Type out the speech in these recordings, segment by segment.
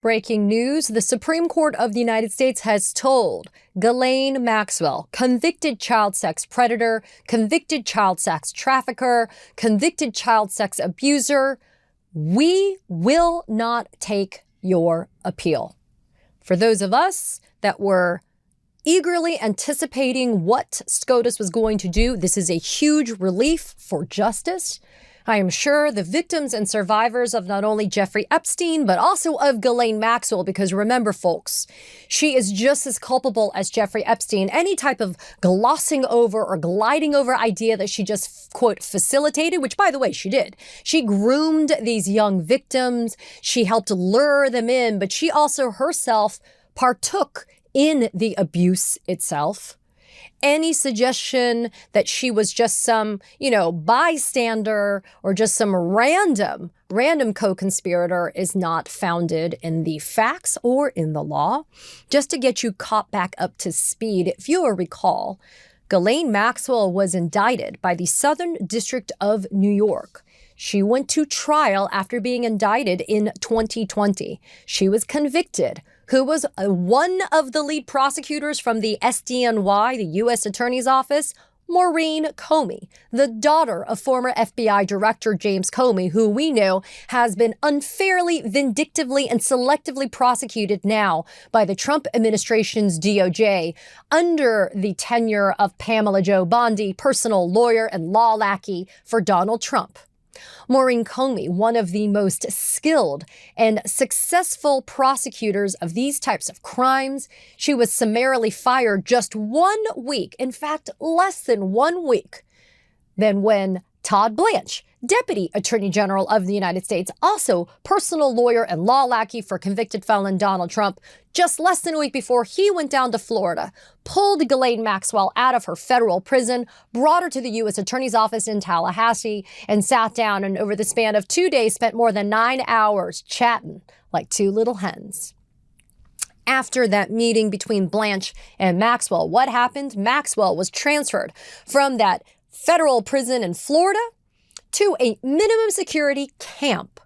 Breaking news, the Supreme Court of the United States has told Ghislaine Maxwell, convicted child sex predator, convicted child sex trafficker, convicted child sex abuser, we will not take your appeal. For those of us that were eagerly anticipating what SCOTUS was going to do, this is a huge relief for justice. I am sure the victims and survivors of not only Jeffrey Epstein, but also of Ghislaine Maxwell, because remember, folks, she is just as culpable as Jeffrey Epstein. Any type of glossing over or gliding over idea that she just, quote, facilitated, which, by the way, she did. She groomed these young victims. She helped lure them in, but she also herself partook in the abuse itself. Any suggestion that she was just some, bystander or just some random co-conspirator is not founded in the facts or in the law. Just to get you caught back up to speed, if you will recall, Ghislaine Maxwell was indicted by the Southern District of New York. She went to trial after being indicted in 2020. She was convicted. Who was one of the lead prosecutors from the SDNY, the U.S. Attorney's Office? Maureen Comey, the daughter of former FBI Director James Comey, who we know has been unfairly, vindictively, and selectively prosecuted now by the Trump administration's DOJ under the tenure of Pamela Jo Bondi, personal lawyer and law lackey for Donald Trump. Maureen Comey, one of the most skilled and successful prosecutors of these types of crimes, she was summarily fired just 1 week, in fact, less than 1 week, than when Todd Blanche, Deputy Attorney General of the United States, also personal lawyer and law lackey for convicted felon Donald Trump, just less than a week before he went down to Florida, pulled Ghislaine Maxwell out of her federal prison, brought her to the U.S. Attorney's Office in Tallahassee, and sat down and over the span of 2 days spent more than 9 hours chatting like two little hens. After that meeting between Blanche and Maxwell, what happened? Maxwell was transferred from that federal prison in Florida to a minimum security camp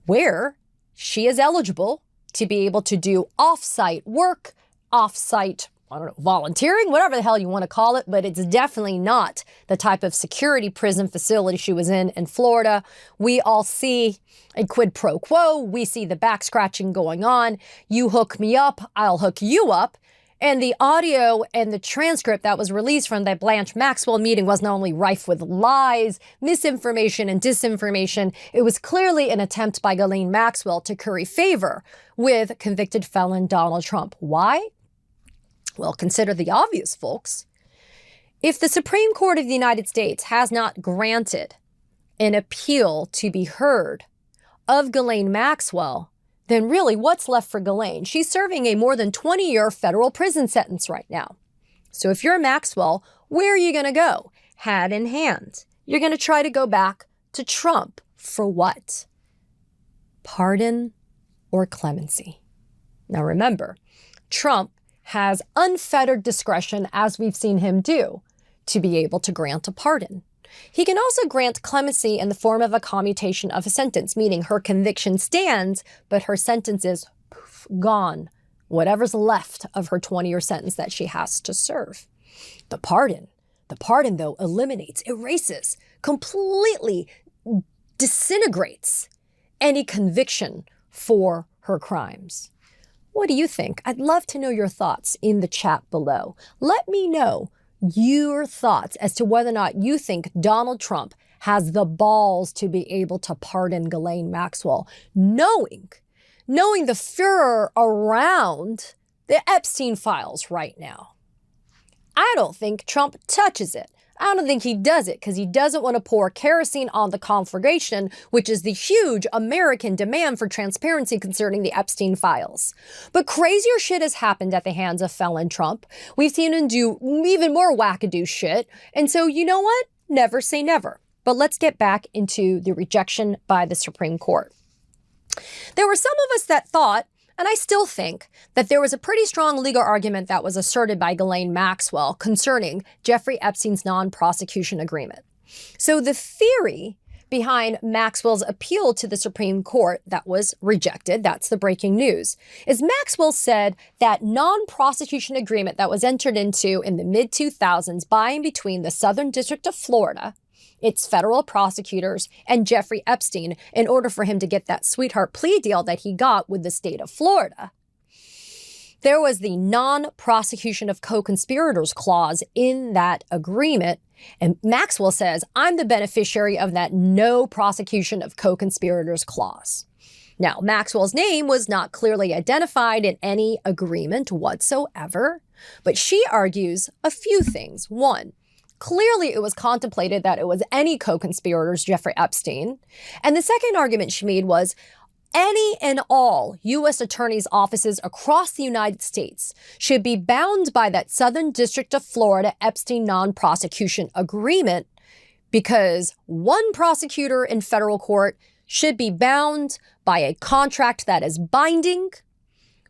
where she is eligible to be able to do off-site work, off-site, volunteering, whatever the hell you want to call it, but it's definitely not the type of security prison facility she was in Florida. We all see a quid pro quo. We see the back scratching going on. You hook me up, I'll hook you up. And the audio and the transcript that was released from that Blanche Maxwell meeting was not only rife with lies, misinformation, and disinformation, it was clearly an attempt by Ghislaine Maxwell to curry favor with convicted felon Donald Trump. Why? Well, consider the obvious, folks. If the Supreme Court of the United States has not granted an appeal to be heard of Ghislaine Maxwell, then really what's left for Ghislaine? She's serving a more than 20-year federal prison sentence right now. So if you're Maxwell, where are you going to go? Hat in hand. You're going to try to go back to Trump for what? Pardon or clemency. Now remember, Trump has unfettered discretion, as we've seen him do, to be able to grant a pardon. He can also grant clemency in the form of a commutation of a sentence, meaning her conviction stands, but her sentence is gone, whatever's left of her 20-year sentence that she has to serve. The pardon, though, eliminates, erases, completely disintegrates any conviction for her crimes. What do you think? I'd love to know your thoughts in the chat below. Let me know your thoughts as to whether or not you think Donald Trump has the balls to be able to pardon Ghislaine Maxwell, knowing the furor around the Epstein files right now. I don't think Trump touches it. I don't think he does it because he doesn't want to pour kerosene on the conflagration, which is the huge American demand for transparency concerning the Epstein files. But crazier shit has happened at the hands of felon Trump. We've seen him do even more wackadoo shit. And so, you know what? Never say never. But let's get back into the rejection by the Supreme Court. There were some of us that thought, and I still think, that there was a pretty strong legal argument that was asserted by Ghislaine Maxwell concerning Jeffrey Epstein's non-prosecution agreement. So the theory behind Maxwell's appeal to the Supreme Court that was rejected. That's the breaking news. Is Maxwell said that non-prosecution agreement that was entered into in the mid-2000s by and between the Southern District of Florida, its federal prosecutors, and Jeffrey Epstein in order for him to get that sweetheart plea deal that he got with the state of Florida. There was the non-prosecution of co-conspirators clause in that agreement. And Maxwell says, I'm the beneficiary of that no prosecution of co-conspirators clause. Now, Maxwell's name was not clearly identified in any agreement whatsoever, but she argues a few things. One, clearly it was contemplated that it was any co-conspirators, Jeffrey Epstein. And the second argument she made was, any and all U.S. attorneys' offices across the United States should be bound by that Southern District of Florida Epstein non-prosecution agreement because one prosecutor in federal court should be bound by a contract that is binding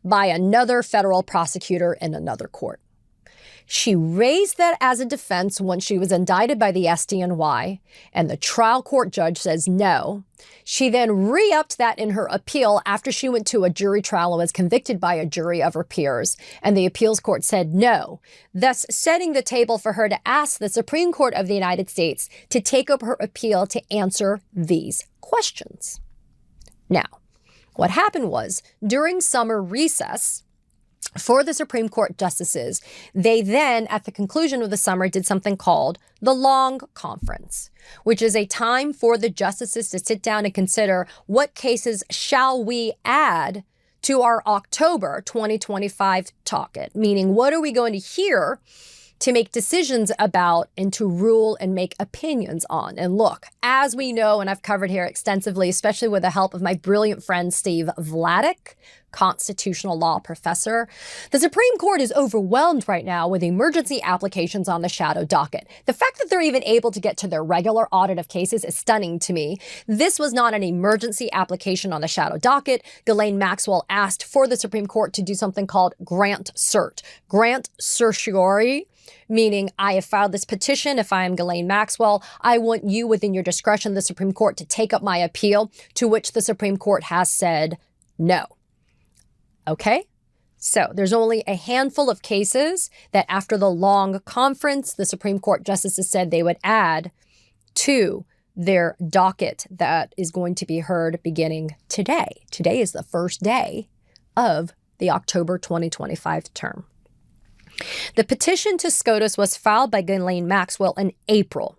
by another federal prosecutor in another court. She raised that as a defense when she was indicted by the SDNY, and the trial court judge says no. She then re-upped that in her appeal after she went to a jury trial and was convicted by a jury of her peers, and the appeals court said no, thus setting the table for her to ask the Supreme Court of the United States to take up her appeal to answer these questions. Now, what happened was, during summer recess, for the Supreme Court justices, they then, at the conclusion of the summer, did something called the Long Conference, which is a time for the justices to sit down and consider what cases shall we add to our October 2025 docket, meaning what are we going to hear to make decisions about and to rule and make opinions on. And look, as we know, and I've covered here extensively, especially with the help of my brilliant friend, Steve Vladeck, constitutional law professor, the Supreme Court is overwhelmed right now with emergency applications on the shadow docket. The fact that they're even able to get to their regular audit of cases is stunning to me. This was not an emergency application on the shadow docket. Ghislaine Maxwell asked for the Supreme Court to do something called grant cert, grant certiorari, meaning I have filed this petition. If I am Ghislaine Maxwell, I want you within your discretion, the Supreme Court, to take up my appeal, to which the Supreme Court has said no. Okay, so there's only a handful of cases that after the Long Conference, the Supreme Court justices said they would add to their docket that is going to be heard beginning today. Today is the first day of the October 2025 term. The petition to SCOTUS was filed by Ghislaine Maxwell in April.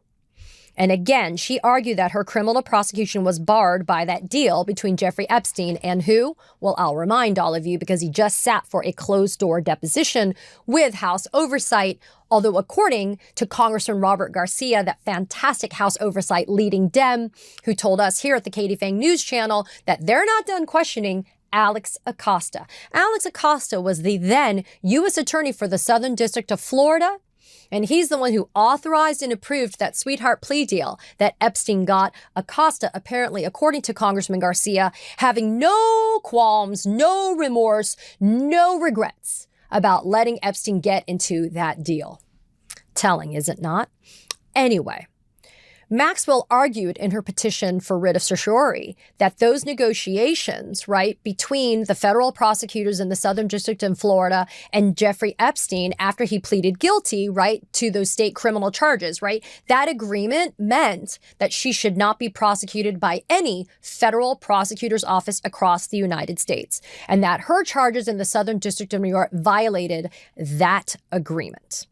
And again, she argued that her criminal prosecution was barred by that deal between Jeffrey Epstein and who? Well, I'll remind all of you because he just sat for a closed-door deposition with House oversight, although according to Congressman Robert Garcia, that fantastic House oversight leading Dem, who told us here at the Katie Phang News Channel that they're not done questioning Alex Acosta. Alex Acosta was the then U.S. Attorney for the Southern District of Florida, and he's the one who authorized and approved that sweetheart plea deal that Epstein got. Acosta, apparently, according to Congressman Garcia, having no qualms, no remorse, no regrets about letting Epstein get into that deal. Telling, is it not? Anyway, Maxwell argued in her petition for writ of certiorari that those negotiations, right, between the federal prosecutors in the Southern District in Florida and Jeffrey Epstein after he pleaded guilty, right, to those state criminal charges, right, that agreement meant that she should not be prosecuted by any federal prosecutor's office across the United States, and that her charges in the Southern District of New York violated that agreement.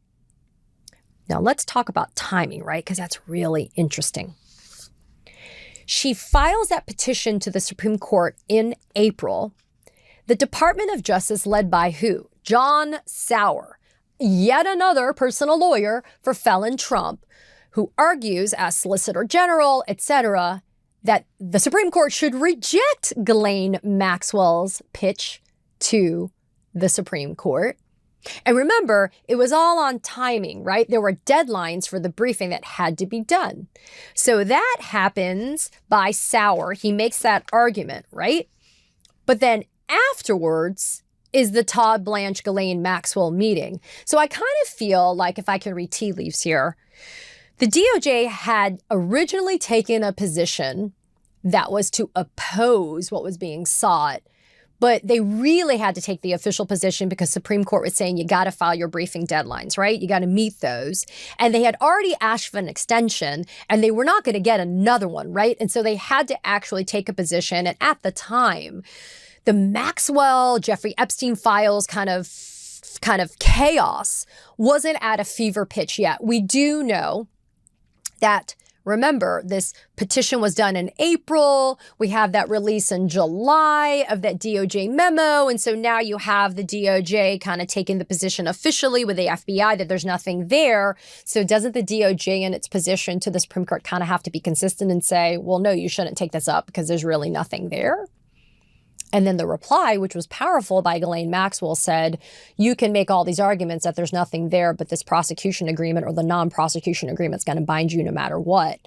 Now, let's talk about timing, right? Because that's really interesting. She files that petition to the Supreme Court in April. The Department of Justice, led by who? John Sauer, yet another personal lawyer for felon Trump, who argues as Solicitor General, etc., that the Supreme Court should reject Ghislaine Maxwell's pitch to the Supreme Court. And remember, it was all on timing, right? There were deadlines for the briefing that had to be done. So that happens by Sauer. He makes that argument, right? But then afterwards is the Todd Blanche Ghislaine Maxwell meeting. So I kind of feel like, if I can read tea leaves here, The DOJ had originally taken a position that was to oppose what was being sought, but they really had to take the official position because Supreme Court was saying you got to file your briefing deadlines, right? You got to meet those. And they had already asked for an extension and they were not going to get another one, right? And so they had to actually take a position. And at the time, the Maxwell, Jeffrey Epstein files kind of chaos wasn't at a fever pitch yet. We do know that, remember, this petition was done in April. We have that release in July of that DOJ memo. And so now you have the DOJ kind of taking the position officially with the FBI that there's nothing there. So doesn't the DOJ in its position to the Supreme Court kind of have to be consistent and say, well, no, you shouldn't take this up because there's really nothing there? And then the reply, which was powerful by Ghislaine Maxwell, said, you can make all these arguments that there's nothing there, but this prosecution agreement or the non-prosecution agreement is going to bind you no matter what.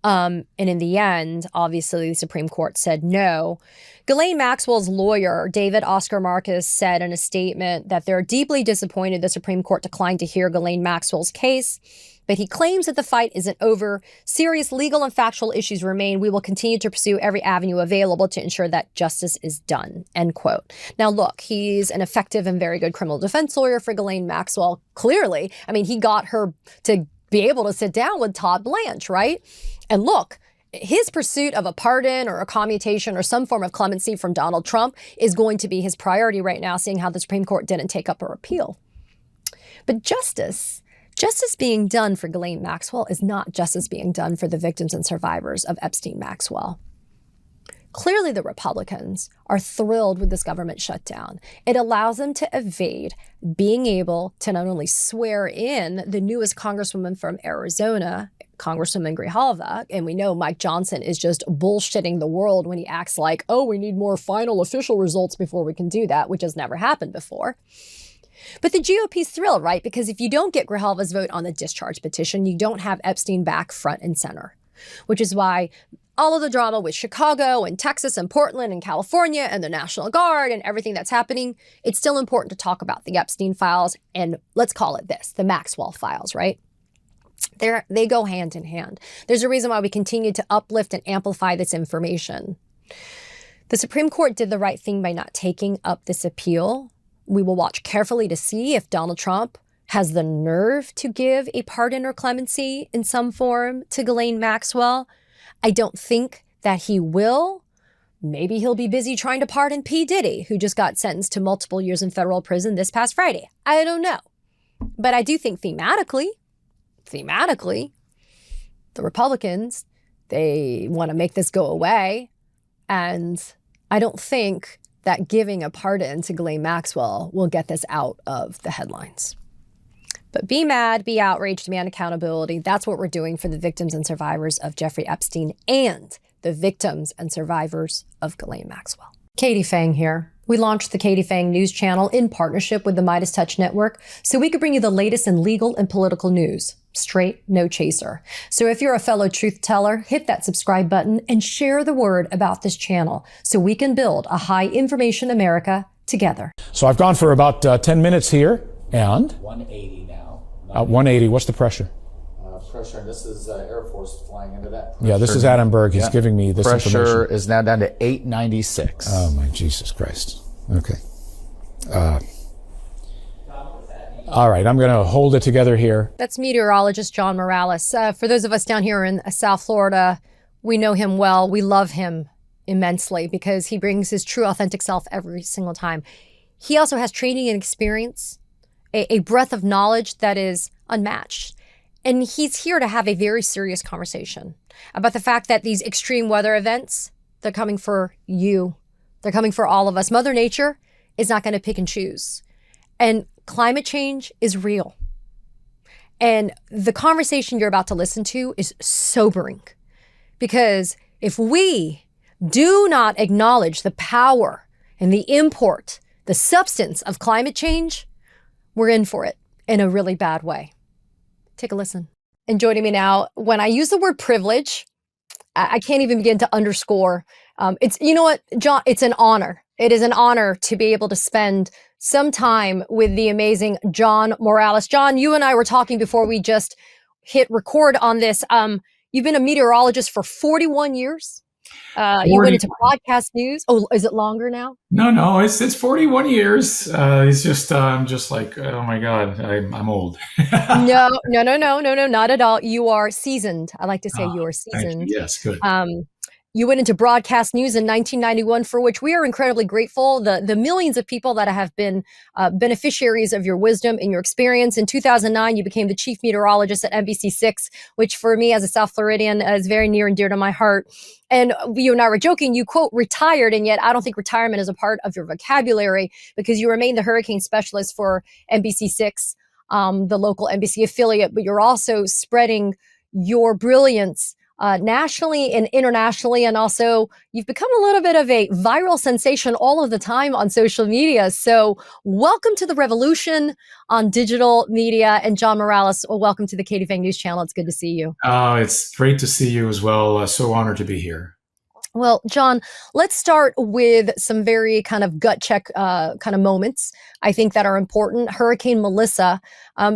And in the end, obviously, the Supreme Court said no. Ghislaine Maxwell's lawyer, David Oscar Marcus, said in a statement that they're deeply disappointed the Supreme Court declined to hear Ghislaine Maxwell's case. But he claims that the fight isn't over. Serious legal and factual issues remain. We will continue to pursue every avenue available to ensure that justice is done, end quote. Now, look, he's an effective and very good criminal defense lawyer for Ghislaine Maxwell. Clearly, I mean, he got her to be able to sit down with Todd Blanche, right? And look, his pursuit of a pardon or a commutation or some form of clemency from Donald Trump is going to be his priority right now, seeing how the Supreme Court didn't take up her appeal. But justice being done for Ghislaine Maxwell is not justice being done for the victims and survivors of Epstein-Maxwell. Clearly, the Republicans are thrilled with this government shutdown. It allows them to evade being able to not only swear in the newest congresswoman from Arizona, Congresswoman Grijalva, and we know Mike Johnson is just bullshitting the world when he acts like, oh, we need more final official results before we can do that, which has never happened before. But the GOP's thrilled, right? Because if you don't get Grijalva's vote on the discharge petition, you don't have Epstein back front and center, which is why all of the drama with Chicago and Texas and Portland and California and the National Guard and everything that's happening, it's still important to talk about the Epstein files and let's call it this, the Maxwell files, right? They go hand in hand. There's a reason why we continue to uplift and amplify this information. The Supreme Court did the right thing by not taking up this appeal. We will watch carefully to see if Donald Trump has the nerve to give a pardon or clemency in some form to Ghislaine Maxwell. I don't think that he will. Maybe he'll be busy trying to pardon P. Diddy, who just got sentenced to multiple years in federal prison this past Friday. I don't know. But I do think thematically, the Republicans, they want to make this go away. And I don't think that giving a pardon to Ghislaine Maxwell will get this out of the headlines. But be mad, be outraged, demand accountability. That's what we're doing for the victims and survivors of Jeffrey Epstein and the victims and survivors of Ghislaine Maxwell. Katie Phang here. We launched the Katie Phang News Channel in partnership with the Midas Touch Network so we could bring you the latest in legal and political news. Straight, no chaser. So if you're a fellow truth teller, hit that subscribe button and share the word about this channel so we can build a high information America together. So I've gone for about 10 minutes here and 180 now. 180. What's the pressure? Pressure. This is Air Force flying into that. Yeah, this is Adam Berg. He's giving me this pressure information. is now down to 896. Oh my Jesus Christ. Okay. All right, I'm going to hold it together here. That's meteorologist John Morales. For those of us down here in South Florida, we know him well. We love him immensely because he brings his true, authentic self every single time. He also has training and experience, a breadth of knowledge that is unmatched. And he's here to have a very serious conversation about the fact that these extreme weather events, they're coming for you. They're coming for all of us. Mother Nature is not going to pick and choose. And climate change is real. And the conversation you're about to listen to is sobering. Because if we do not acknowledge the power and the import, the substance of climate change, we're in for it in a really bad way. Take a listen. And joining me now, when I use the word privilege, I can't even begin to underscore. You know what, John, it's an honor. It is an honor to be able to spend some time with the amazing John Morales. John, you and I were talking before we just hit record on this. You've been a meteorologist for 41 years. You went into broadcast news. Oh, is it longer now? No, it's 41 years. It's just I'm just like, oh my God, I'm old. No, not at all. You are seasoned. I like to say you are seasoned. Yes, good. You went into broadcast news in 1991, for which we are incredibly grateful. The millions of people that have been beneficiaries of your wisdom and your experience. In 2009, you became the chief meteorologist at NBC6, which for me as a South Floridian is very near and dear to my heart. And you and I were joking, you quote retired, and yet I don't think retirement is a part of your vocabulary because you remain the hurricane specialist for NBC6, the local NBC affiliate, but you're also spreading your brilliance nationally and internationally. And also you've become a little bit of a viral sensation all of the time on social media. So welcome to the revolution on digital media. And John Morales, welcome to the Katie Phang News Channel. It's good to see you. It's great to see you as well. So honored to be here. Well, John, let's start with some very kind of gut check kind of moments, I think, that are important. Hurricane Melissa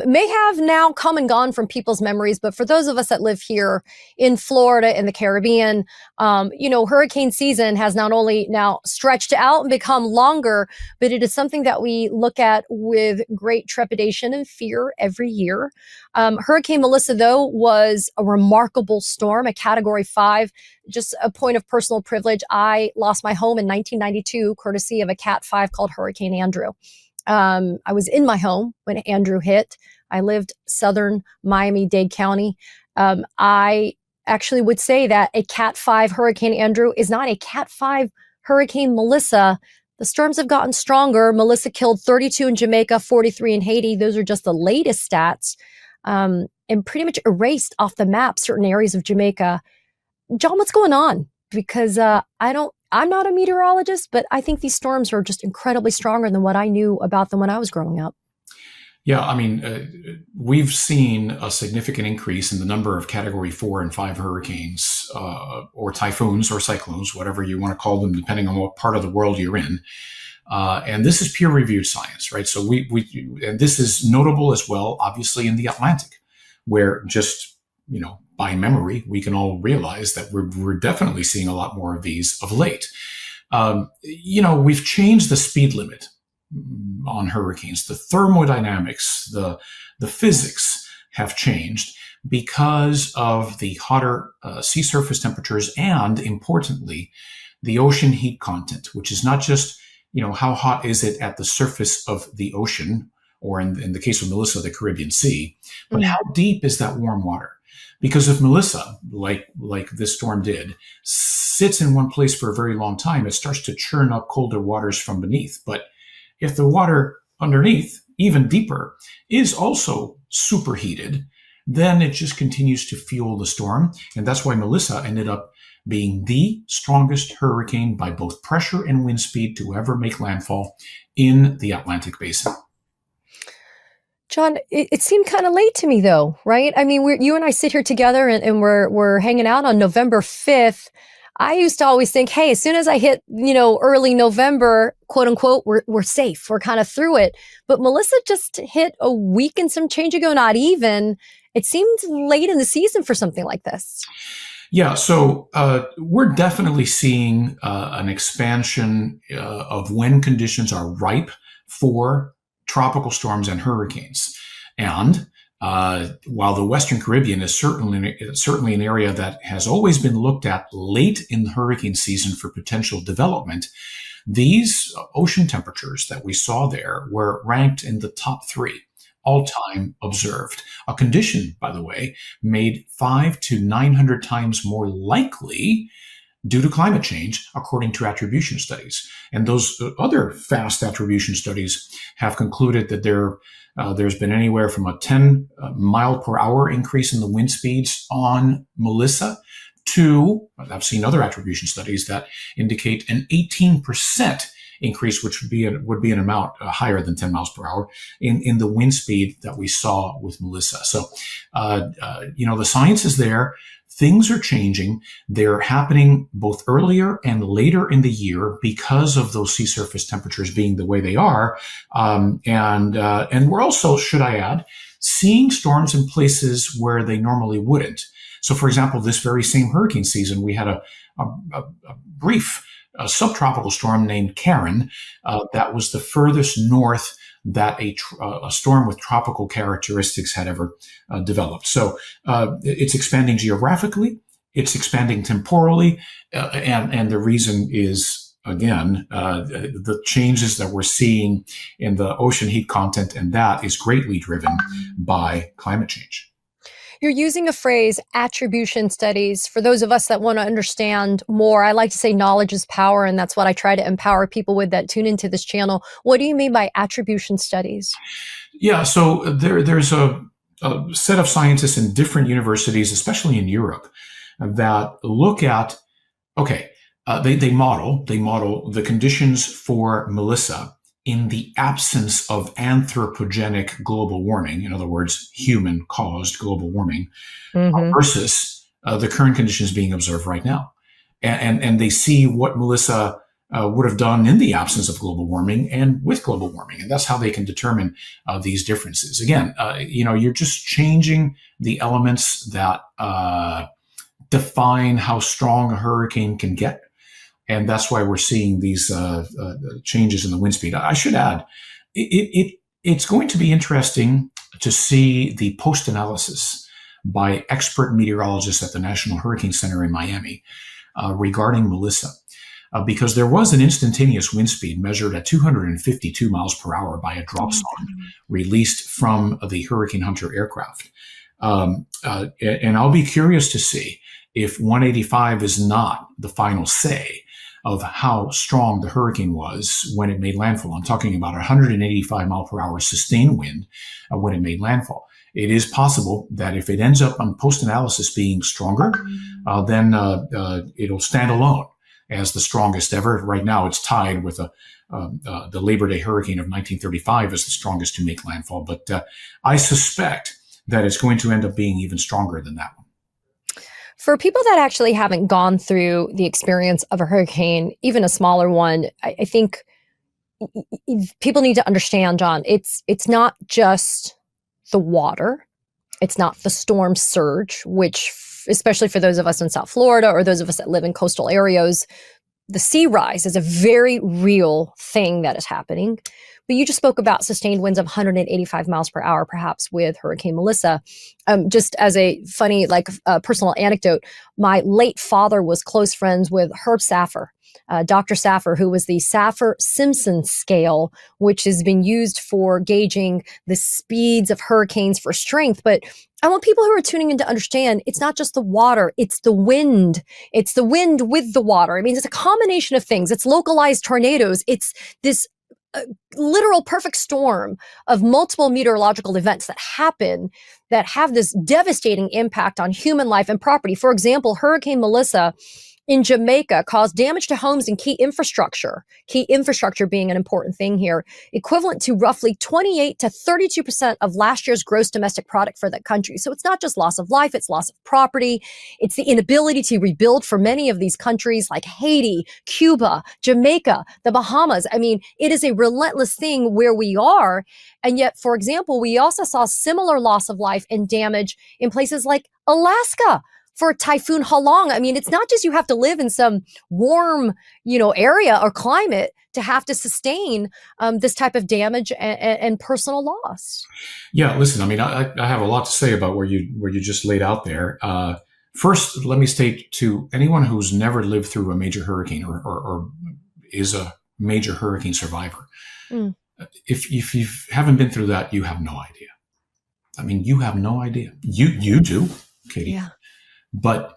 may have now come and gone from people's memories, but for those of us that live here in Florida and the Caribbean, hurricane season has not only now stretched out and become longer, but it is something that we look at with great trepidation and fear every year. Hurricane Melissa, though, was a remarkable storm, a Category 5. Just a point of personal privilege, I lost my home in 1992, courtesy of a Cat 5 called Hurricane Andrew. I was in my home when Andrew hit. I lived southern Miami-Dade County. I actually would say that a Cat 5 Hurricane Andrew is not a Cat 5 Hurricane Melissa. The storms have gotten stronger. Melissa killed 32 in Jamaica, 43 in Haiti. Those are just the latest stats, and pretty much erased off the map certain areas of Jamaica. John, what's going on? Because I'm not a meteorologist, but I think these storms are just incredibly stronger than what I knew about them when I was growing up. Yeah, I mean, we've seen a significant increase in the number of Category 4 and 5 hurricanes, or typhoons or cyclones, whatever you want to call them, depending on what part of the world you're in. And this is peer-reviewed science, right? So and this is notable as well, obviously, in the Atlantic, where just, by memory, we can all realize that we're definitely seeing a lot more of these of late. We've changed the speed limit on hurricanes. The thermodynamics, the physics have changed because of the hotter sea surface temperatures and, importantly, the ocean heat content, which is not just, how hot is it at the surface of the ocean, or in the case of Melissa, the Caribbean Sea, but how deep is that warm water? Because if Melissa, like this storm did, sits in one place for a very long time, it starts to churn up colder waters from beneath. But if the water underneath, even deeper, is also superheated, then it just continues to fuel the storm. And that's why Melissa ended up being the strongest hurricane by both pressure and wind speed to ever make landfall in the Atlantic basin. John, it seemed kind of late to me, though, right? I mean, you and I sit here together and we're hanging out on November 5th. I used to always think, hey, as soon as I hit, early November, quote unquote, we're safe. We're kind of through it. But Melissa just hit a week and some change ago, not even. It seemed late in the season for something like this. Yeah, so we're definitely seeing an expansion of when conditions are ripe for tropical storms and hurricanes. And while the Western Caribbean is certainly an area that has always been looked at late in the hurricane season for potential development, these ocean temperatures that we saw there were ranked in the top 3 all-time observed. A condition, by the way, made 500 to 900 times more likely due to climate change, according to attribution studies. And those other fast attribution studies have concluded that there's been anywhere from a 10 mile per hour increase in the wind speeds on Melissa to, I've seen other attribution studies that indicate an 18% increase, which would be an amount higher than 10 miles per hour in the wind speed that we saw with Melissa. So, the science is there. Things are changing. They're happening both earlier and later in the year because of those sea surface temperatures being the way they are. And we're also, should I add, seeing storms in places where they normally wouldn't. So, for example, this very same hurricane season, we had a brief subtropical storm named Karen that was the furthest north that a storm with tropical characteristics had ever developed. So it's expanding geographically, it's expanding temporally, and the reason is, again, the changes that we're seeing in the ocean heat content, and that is greatly driven by climate change. You're using a phrase, attribution studies. For those of us that want to understand more, I like to say knowledge is power, and that's what I try to empower people with that tune into this channel. What do you mean by attribution studies? Yeah, so there's a set of scientists in different universities, especially in Europe, that look at, they model the conditions for Melissa in the absence of anthropogenic global warming, in other words, human-caused global warming, versus the current conditions being observed right now. And they see what Melissa would have done in the absence of global warming and with global warming. And that's how they can determine these differences. Again, you're just changing the elements that define how strong a hurricane can get. And that's why we're seeing these changes in the wind speed. I should add, it's going to be interesting to see the post-analysis by expert meteorologists at the National Hurricane Center in Miami regarding Melissa, because there was an instantaneous wind speed measured at 252 miles per hour by a dropsonde released from the Hurricane Hunter aircraft. And I'll be curious to see if 185 is not the final say of how strong the hurricane was when it made landfall. I'm talking about 185 mile per hour sustained wind when it made landfall. It is possible that if it ends up on post-analysis being stronger, then it'll stand alone as the strongest ever. Right now, it's tied with the Labor Day hurricane of 1935 as the strongest to make landfall. But I suspect that it's going to end up being even stronger than that one. For people that actually haven't gone through the experience of a hurricane, even a smaller one, I think people need to understand, John, it's not just the water. It's not the storm surge, which, especially for those of us in South Florida or those of us that live in coastal areas, the sea rise is a very real thing that is happening. But you just spoke about sustained winds of 185 miles per hour, perhaps with Hurricane Melissa. Just as a funny, personal anecdote, my late father was close friends with Herb Saffer, Dr. Saffer, who was the Saffir-Simpson scale, which has been used for gauging the speeds of hurricanes for strength. But I want people who are tuning in to understand it's not just the water, it's the wind. It's the wind with the water. I mean, it's a combination of things. It's localized tornadoes. It's this literal perfect storm of multiple meteorological events that happen that have this devastating impact on human life and property. For example, Hurricane Melissa in Jamaica caused damage to homes and key infrastructure being an important thing here, equivalent to roughly 28 to 32% of last year's gross domestic product for that country. So it's not just loss of life, it's loss of property. It's the inability to rebuild for many of these countries like Haiti, Cuba, Jamaica, the Bahamas. I mean, it is a relentless thing where we are. And yet, for example, we also saw similar loss of life and damage in places like Alaska for Typhoon Halong. I mean, it's not just you have to live in some warm, area or climate to have to sustain this type of damage and personal loss. Yeah, listen, I mean, I have a lot to say about where you just laid out there. First, let me state to anyone who's never lived through a major hurricane or is a major hurricane survivor, if you haven't been through that, you have no idea. I mean, you have no idea. You do, Katie. Yeah. But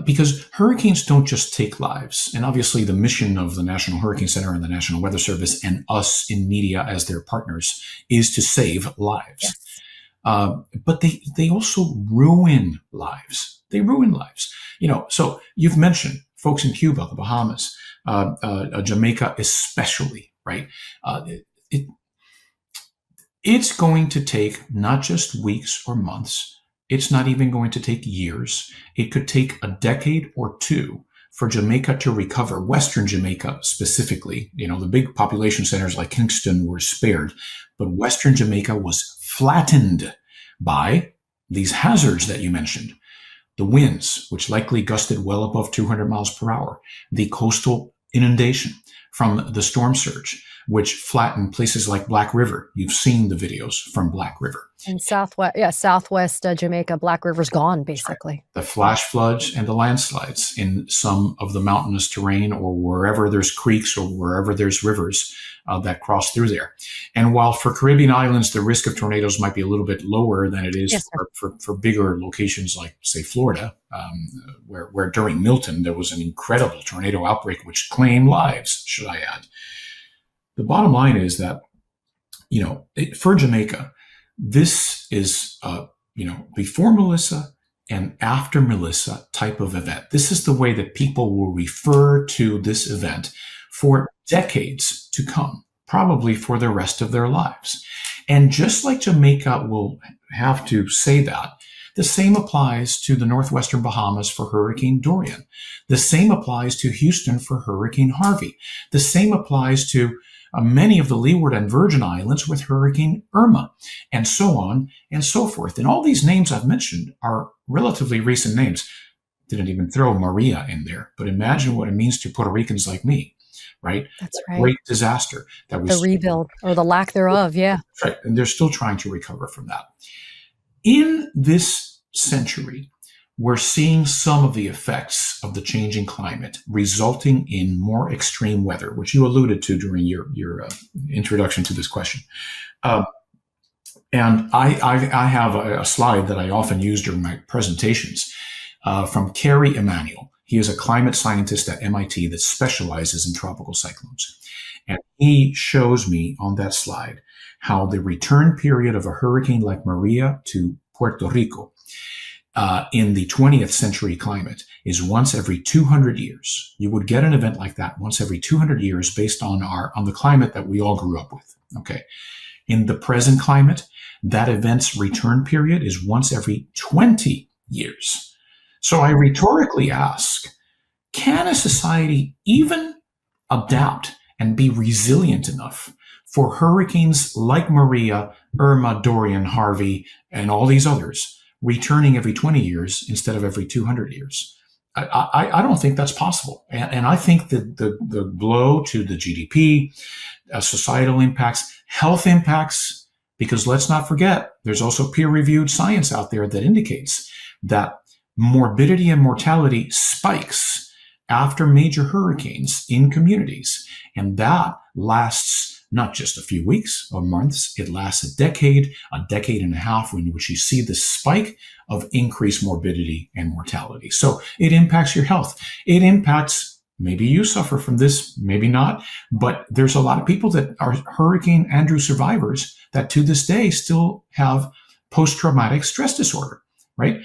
because hurricanes don't just take lives, and obviously the mission of the National Hurricane Center and the National Weather Service and us in media as their partners is to save lives. Yes. But they also ruin lives. They ruin lives. So you've mentioned folks in Cuba, the Bahamas, Jamaica especially, right? It's going to take not just weeks or months. It's not even going to take years. It could take a decade or two for Jamaica to recover, Western Jamaica specifically. The big population centers like Kingston were spared, but Western Jamaica was flattened by these hazards that you mentioned. The winds, which likely gusted well above 200 miles per hour, the coastal inundation from the storm surge, which flattened places like Black River. You've seen the videos from Black River. In southwest Jamaica, Black River's gone, basically. Right. The flash floods and the landslides in some of the mountainous terrain, or wherever there's creeks or wherever there's rivers that cross through there. And while for Caribbean islands, the risk of tornadoes might be a little bit lower than it is for bigger locations like, say, Florida, where during Milton, there was an incredible tornado outbreak, which claimed lives, should I add. The bottom line is that, for Jamaica, this is, before Melissa and after Melissa type of event. This is the way that people will refer to this event for decades to come, probably for the rest of their lives. And just like Jamaica will have to say that, the same applies to the northwestern Bahamas for Hurricane Dorian. The same applies to Houston for Hurricane Harvey. The same applies to many of the Leeward and Virgin Islands with Hurricane Irma, and so on and so forth. And all these names I've mentioned are relatively recent names. Didn't even throw Maria in there, but imagine what it means to Puerto Ricans like me, right? That's right. Great disaster that was the rebuild or the lack thereof, yeah. Right, and they're still trying to recover from that. In this century, we're seeing some of the effects of the changing climate resulting in more extreme weather, which you alluded to during your introduction to this question. And I have a slide that I often use during my presentations from Kerry Emanuel. He is a climate scientist at MIT that specializes in tropical cyclones. And he shows me on that slide how the return period of a hurricane like Maria to Puerto Rico in the 20th century climate is once every 200 years. You would get an event like that once every 200 years based on the climate that we all grew up with. Okay. In the present climate, that event's return period is once every 20 years. So I rhetorically ask, can a society even adapt and be resilient enough for hurricanes like Maria, Irma, Dorian, Harvey, and all these others returning every 20 years instead of every 200 years? I don't think that's possible. And I think that the blow to the GDP, societal impacts, health impacts, because let's not forget, there's also peer-reviewed science out there that indicates that morbidity and mortality spikes after major hurricanes in communities. And that lasts not just a few weeks or months, it lasts a decade and a half, in which you see this spike of increased morbidity and mortality. So it impacts your health. It impacts, maybe you suffer from this, maybe not, but there's a lot of people that are Hurricane Andrew survivors that to this day still have post-traumatic stress disorder, right?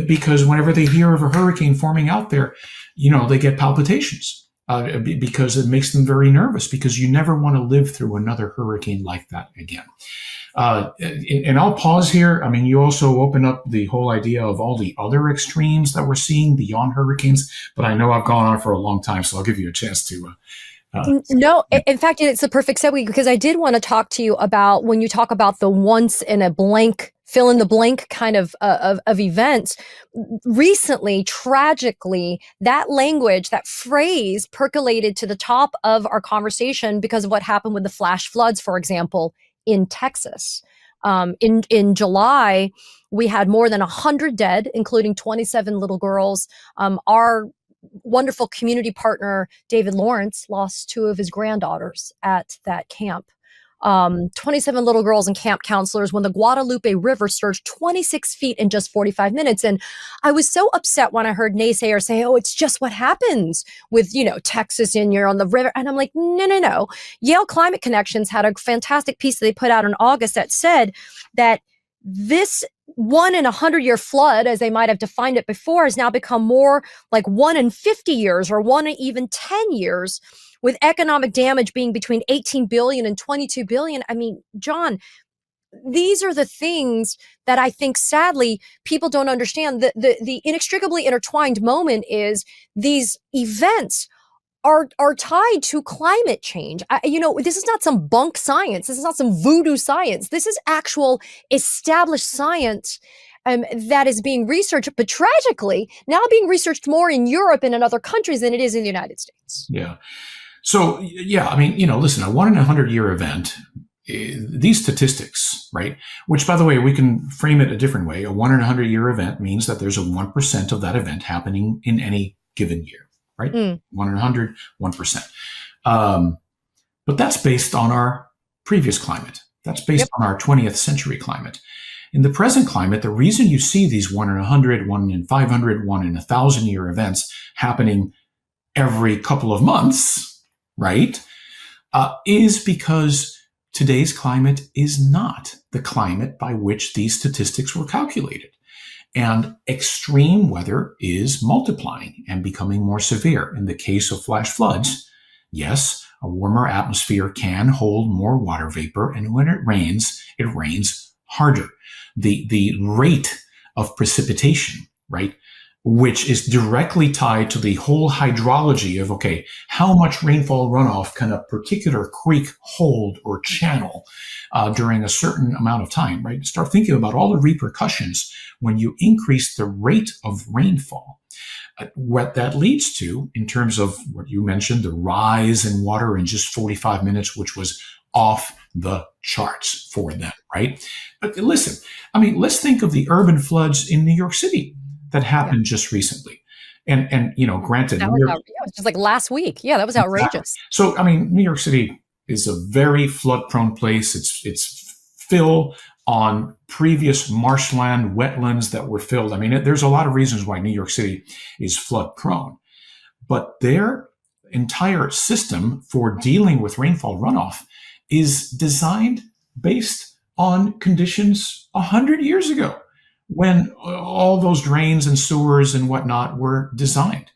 Because whenever they hear of a hurricane forming out there, they get palpitations. Because it makes them very nervous, because you never want to live through another hurricane like that again. And I'll pause here. I mean, you also open up the whole idea of all the other extremes that we're seeing beyond hurricanes, but I know I've gone on for a long time, so I'll give you a chance to. No, in fact, it's a perfect segue, because I did want to talk to you about when you talk about the once in a blank, fill in the blank kind of events. Recently, tragically, that language, that phrase percolated to the top of our conversation because of what happened with the flash floods, for example, in Texas. In July, we had more than 100 dead, including 27 little girls. Our wonderful community partner, David Lawrence, lost 2 of his granddaughters at that camp. 27 little girls and camp counselors when the Guadalupe River surged 26 feet in just 45 minutes. And I was so upset when I heard naysayers say, oh, it's just what happens with, Texas and you're on the river. And I'm like, no. Yale Climate Connections had a fantastic piece that they put out in August that said that this 1 in 100-year flood, as they might have defined it before, has now become more like 1 in 50 years or 1 in even 10 years, with economic damage being between 18 billion and 22 billion. I mean, John, these are the things that I think, sadly, people don't understand. The inextricably intertwined moment is these events are tied to climate change. This is not some bunk science. This is not some voodoo science. This is actual established science that is being researched, but tragically now being researched more in Europe and in other countries than it is in the United States. Yeah. So, yeah, I mean, listen, a 1 in 100-year event, these statistics, right? Which, by the way, we can frame it a different way. A 1 in 100-year event means that there's a 1% of that event happening in any given year, right? 1 in 100, 1%. But that's based on our previous climate. That's based on our 20th century climate. In the present climate, the reason you see these 1 in 100, 1 in 500, 1 in 1,000-year events happening every couple of months, right, is because today's climate is not the climate by which these statistics were calculated. And extreme weather is multiplying and becoming more severe. In the case of flash floods, yes, a warmer atmosphere can hold more water vapor, and when it rains harder. The rate of precipitation, right, which is directly tied to the whole hydrology of, okay, how much rainfall runoff can a particular creek hold or channel during a certain amount of time, right? Start thinking about all the repercussions when you increase the rate of rainfall. What that leads to, in terms of what you mentioned, the rise in water in just 45 minutes, which was off the charts for them, right? But listen, I mean, let's think of the urban floods in New York City that happened just recently. And granted, That was it was just like last week. Yeah, that was outrageous. Exactly. So, I mean, New York City is a very flood-prone place. It's fill on previous marshland, wetlands that were filled. I mean, there's a lot of reasons why New York City is flood-prone. But their entire system for dealing with rainfall runoff is designed based on conditions 100 years ago, when all those drains and sewers and whatnot were designed.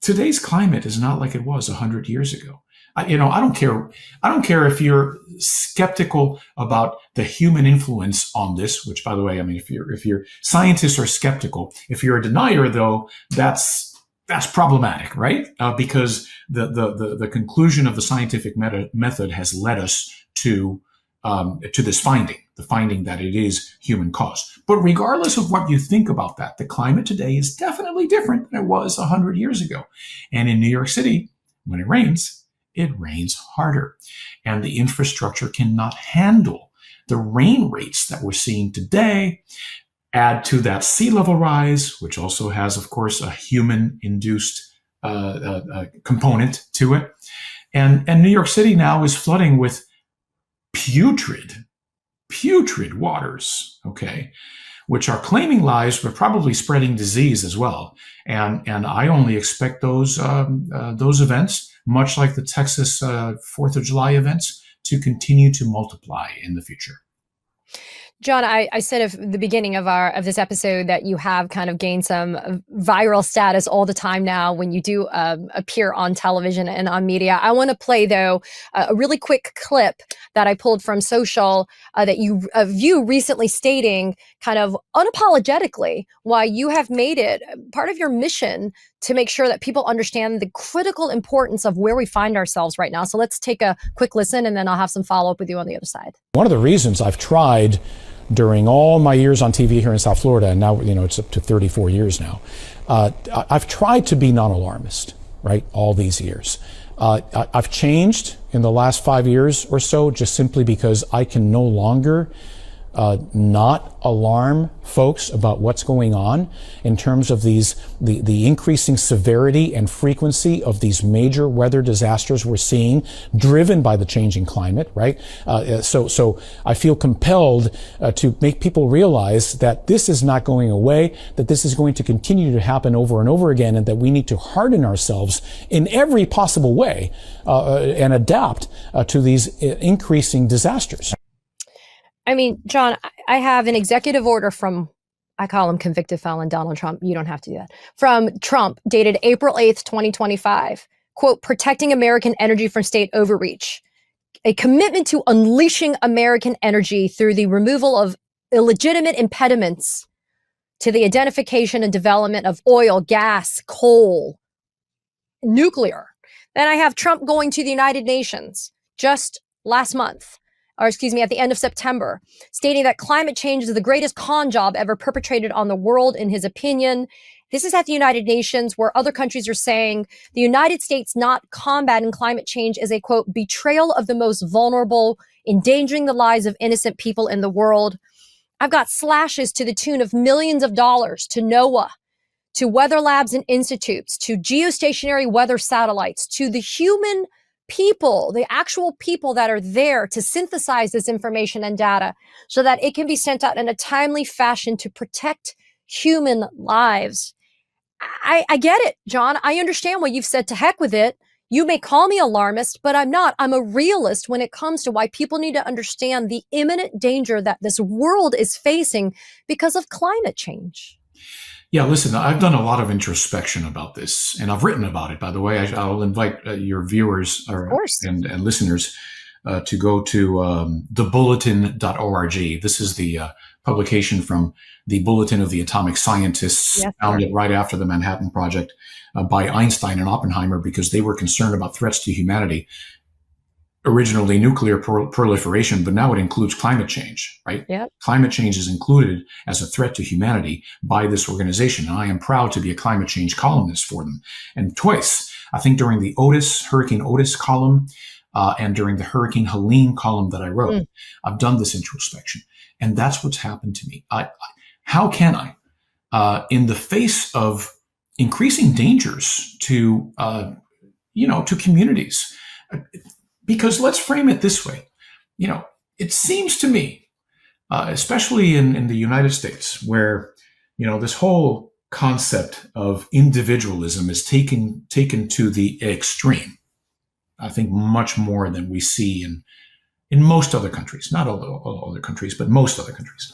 Today's climate is not like it was 100 years ago. I don't care if you're skeptical about the human influence on this, which, by the way, I mean, if you're scientists are skeptical, if you're a denier, though, that's problematic, right? Because the conclusion of the scientific method has led us to this finding, the finding that it is human caused. But regardless of what you think about that, the climate today is definitely different than it was 100 years ago. And in New York City, when it rains harder. And the infrastructure cannot handle the rain rates that we're seeing today. Add to that sea level rise, which also has, of course, a human-induced component to it. And New York City now is flooding with putrid waters, okay, which are claiming lives, but probably spreading disease as well. And I only expect those events, much like the Texas 4th of July events, to continue to multiply in the future. John, I said at the beginning of this episode that you have kind of gained some viral status all the time now when you do appear on television and on media. I want to play, though, a really quick clip that I pulled from social that you view recently stating kind of unapologetically why you have made it part of your mission to make sure that people understand the critical importance of where we find ourselves right now. So let's take a quick listen, and then I'll have some follow-up with you on the other side. One of the reasons I've tried during all my years on TV here in South Florida, and now it's up to 34 years now, I've tried to be non-alarmist, right, all these years. I've changed in the last 5 years or so just simply because I can no longer not alarm folks about what's going on in terms of the increasing severity and frequency of these major weather disasters we're seeing, driven by the changing climate, right? So I feel compelled to make people realize that this is not going away, that this is going to continue to happen over and over again, and that we need to harden ourselves in every possible way and adapt to these increasing disasters. I mean, John, I have an executive order from, I call him convicted felon Donald Trump. You don't have to do that. From Trump, dated April 8th, 2025. Quote, protecting American energy from state overreach. A commitment to unleashing American energy through the removal of illegitimate impediments to the identification and development of oil, gas, coal, nuclear. And I have Trump going to the United Nations just last month, or excuse me, at the end of September, stating that climate change is the greatest con job ever perpetrated on the world, in his opinion. This is at the United Nations, where other countries are saying the United States not combating climate change is a, quote, betrayal of the most vulnerable, endangering the lives of innocent people in the world. I've got slashes to the tune of millions of dollars to NOAA, to weather labs and institutes, to geostationary weather satellites, to the human people, the actual people that are there to synthesize this information and data so that it can be sent out in a timely fashion to protect human lives. I get it, John. I understand what you've said. To heck with it. You may call me alarmist, but I'm not. I'm a realist when it comes to why people need to understand the imminent danger that this world is facing because of climate change. Yeah, listen, I've done a lot of introspection about this, and I've written about it. By the way, I'll invite your viewers and listeners to go to thebulletin.org. This is the publication from the Bulletin of the Atomic Scientists, founded right after the Manhattan Project by Einstein and Oppenheimer, because they were concerned about threats to humanity. Originally nuclear proliferation, but now it includes climate change, right? Yep. Climate change is included as a threat to humanity by this organization. And I am proud to be a climate change columnist for them. And twice, I think during the Hurricane Otis column, and during the Hurricane Helene column that I wrote, I've done this introspection. And that's what's happened to me. How can I, in the face of increasing dangers to communities, because let's frame it this way. It seems to me, especially in the United States, where, this whole concept of individualism is taken to the extreme. I think much more than we see in most other countries, not all other countries, but most other countries.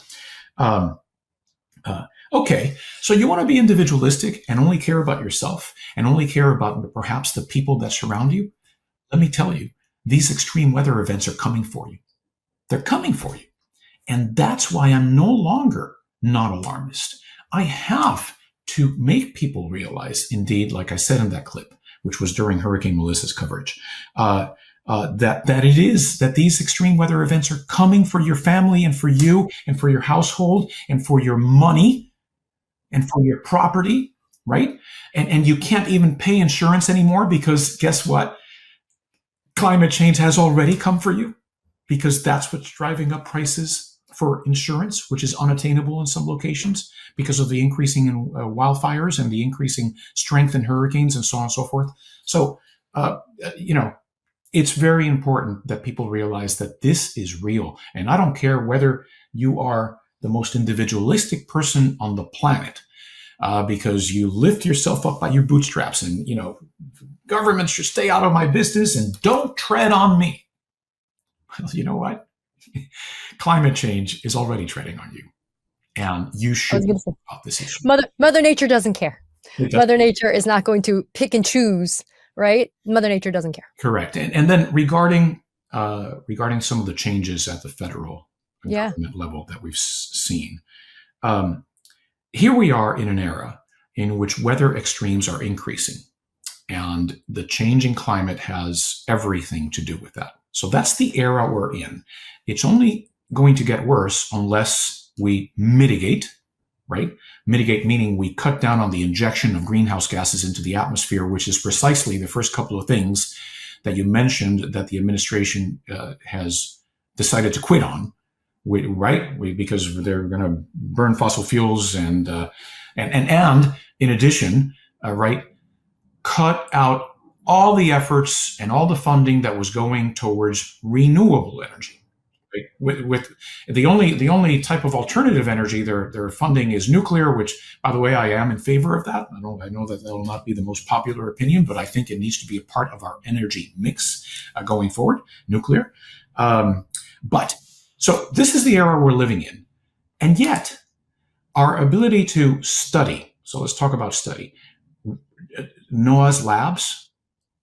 Okay, so you want to be individualistic and only care about yourself and only care about perhaps the people that surround you? Let me tell you, these extreme weather events are coming for you. They're coming for you. And that's why I'm no longer not alarmist. I have to make people realize, indeed, like I said in that clip, which was during Hurricane Melissa's coverage, that these extreme weather events are coming for your family and for you and for your household and for your money and for your property, right? And you can't even pay insurance anymore because guess what? Climate change has already come for you, because that's what's driving up prices for insurance, which is unattainable in some locations because of the increasing in wildfires and the increasing strength in hurricanes and so on and so forth. So, it's very important that people realize that this is real. And I don't care whether you are the most individualistic person on the planet, because you lift yourself up by your bootstraps and, government should stay out of my business and don't tread on me. Well, you know what? Climate change is already treading on you. And you should know about this issue. Mother Nature doesn't care. Mother Nature is not going to pick and choose, right? Mother Nature doesn't care. Correct. And then regarding some of the changes at the federal government level that we've seen, here we are in an era in which weather extremes are increasing. And the changing climate has everything to do with that. So that's the era we're in. It's only going to get worse unless we mitigate, right? Mitigate meaning we cut down on the injection of greenhouse gases into the atmosphere, which is precisely the first couple of things that you mentioned that the administration has decided to quit on, right? Because they're going to burn fossil fuels and in addition, right, cut out all the efforts and all the funding that was going towards renewable energy. Right? With the only type of alternative energy they're funding is nuclear, which, by the way, I am in favor of that. I know that will not be the most popular opinion, but I think it needs to be a part of our energy mix going forward. Nuclear, but so this is the era we're living in, and yet our ability to study. So let's talk about study. NOAA's labs,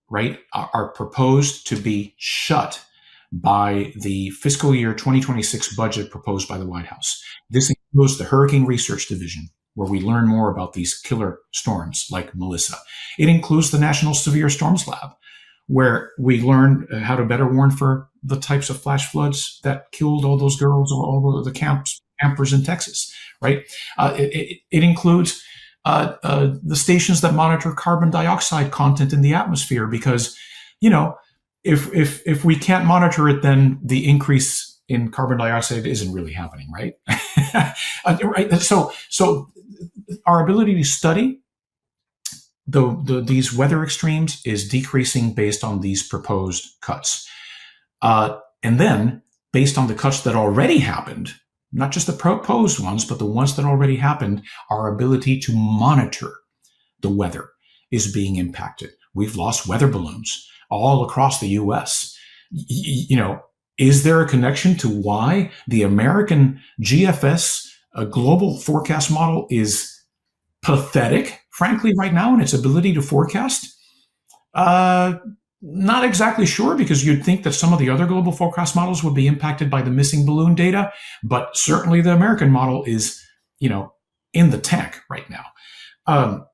right, are proposed to be shut by the fiscal year 2026 budget proposed by the White House. This includes the Hurricane Research Division, where we learn more about these killer storms like Melissa. It includes the National Severe Storms Lab, where we learned how to better warn for the types of flash floods that killed all those girls, all the campers in Texas, right? It includes the stations that monitor carbon dioxide content in the atmosphere, because, if we can't monitor it, then the increase in carbon dioxide isn't really happening, right? Right. So our ability to study these weather extremes is decreasing based on these proposed cuts. And then based on the cuts that already happened, not just the proposed ones, but the ones that already happened, our ability to monitor the weather is being impacted. We've lost weather balloons all across the US. Is there a connection to why the American GFS global forecast model is pathetic, frankly, right now in its ability to forecast? Not exactly sure, because you'd think that some of the other global forecast models would be impacted by the missing balloon data, but certainly the American model is, in the tank right now.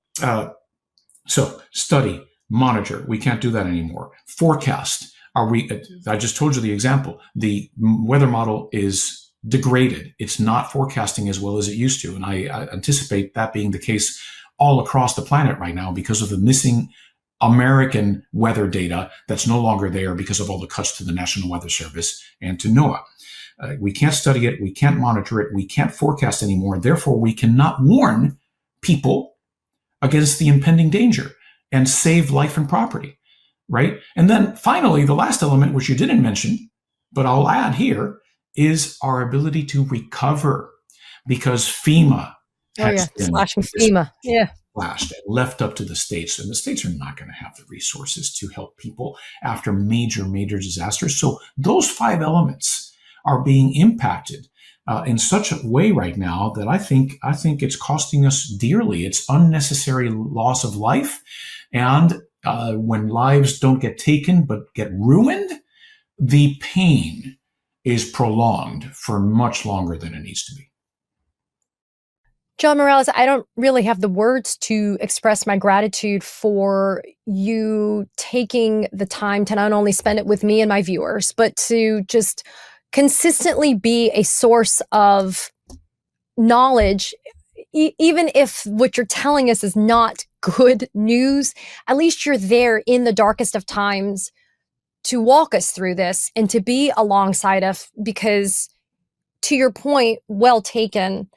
So study, monitor. We can't do that anymore. Forecast. I just told you the example. The weather model is degraded. It's not forecasting as well as it used to. And I anticipate that being the case all across the planet right now because of the missing American weather data that's no longer there because of all the cuts to the National Weather Service and to NOAA. We can't study it. We can't monitor it. We can't forecast anymore. Therefore, we cannot warn people against the impending danger and save life and property, right? And then finally, the last element, which you didn't mention, but I'll add here, is our ability to recover, because FEMA has been slashing FEMA. Yeah. slashed and left up to the states, and the states are not going to have the resources to help people after major disasters. So those 5 elements are being impacted in such a way right now that I think it's costing us dearly. It's unnecessary loss of life, and when lives don't get taken but get ruined, the pain is prolonged for much longer than it needs to be. John Morales, I don't really have the words to express my gratitude for you taking the time to not only spend it with me and my viewers, but to just consistently be a source of knowledge. Even if what you're telling us is not good news, at least you're there in the darkest of times to walk us through this and to be alongside us, because to your point, well taken,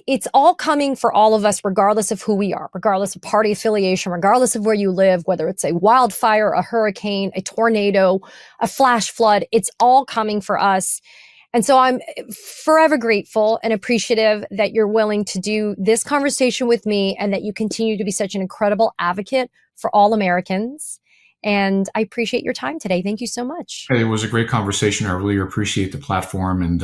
it's all coming for all of us, regardless of who we are, regardless of party affiliation, regardless of where you live, whether it's a wildfire, a hurricane, a tornado, a flash flood, it's all coming for us. And so I'm forever grateful and appreciative that you're willing to do this conversation with me and that you continue to be such an incredible advocate for all Americans. And I appreciate your time today. Thank you so much. It was a great conversation. I really appreciate the platform. And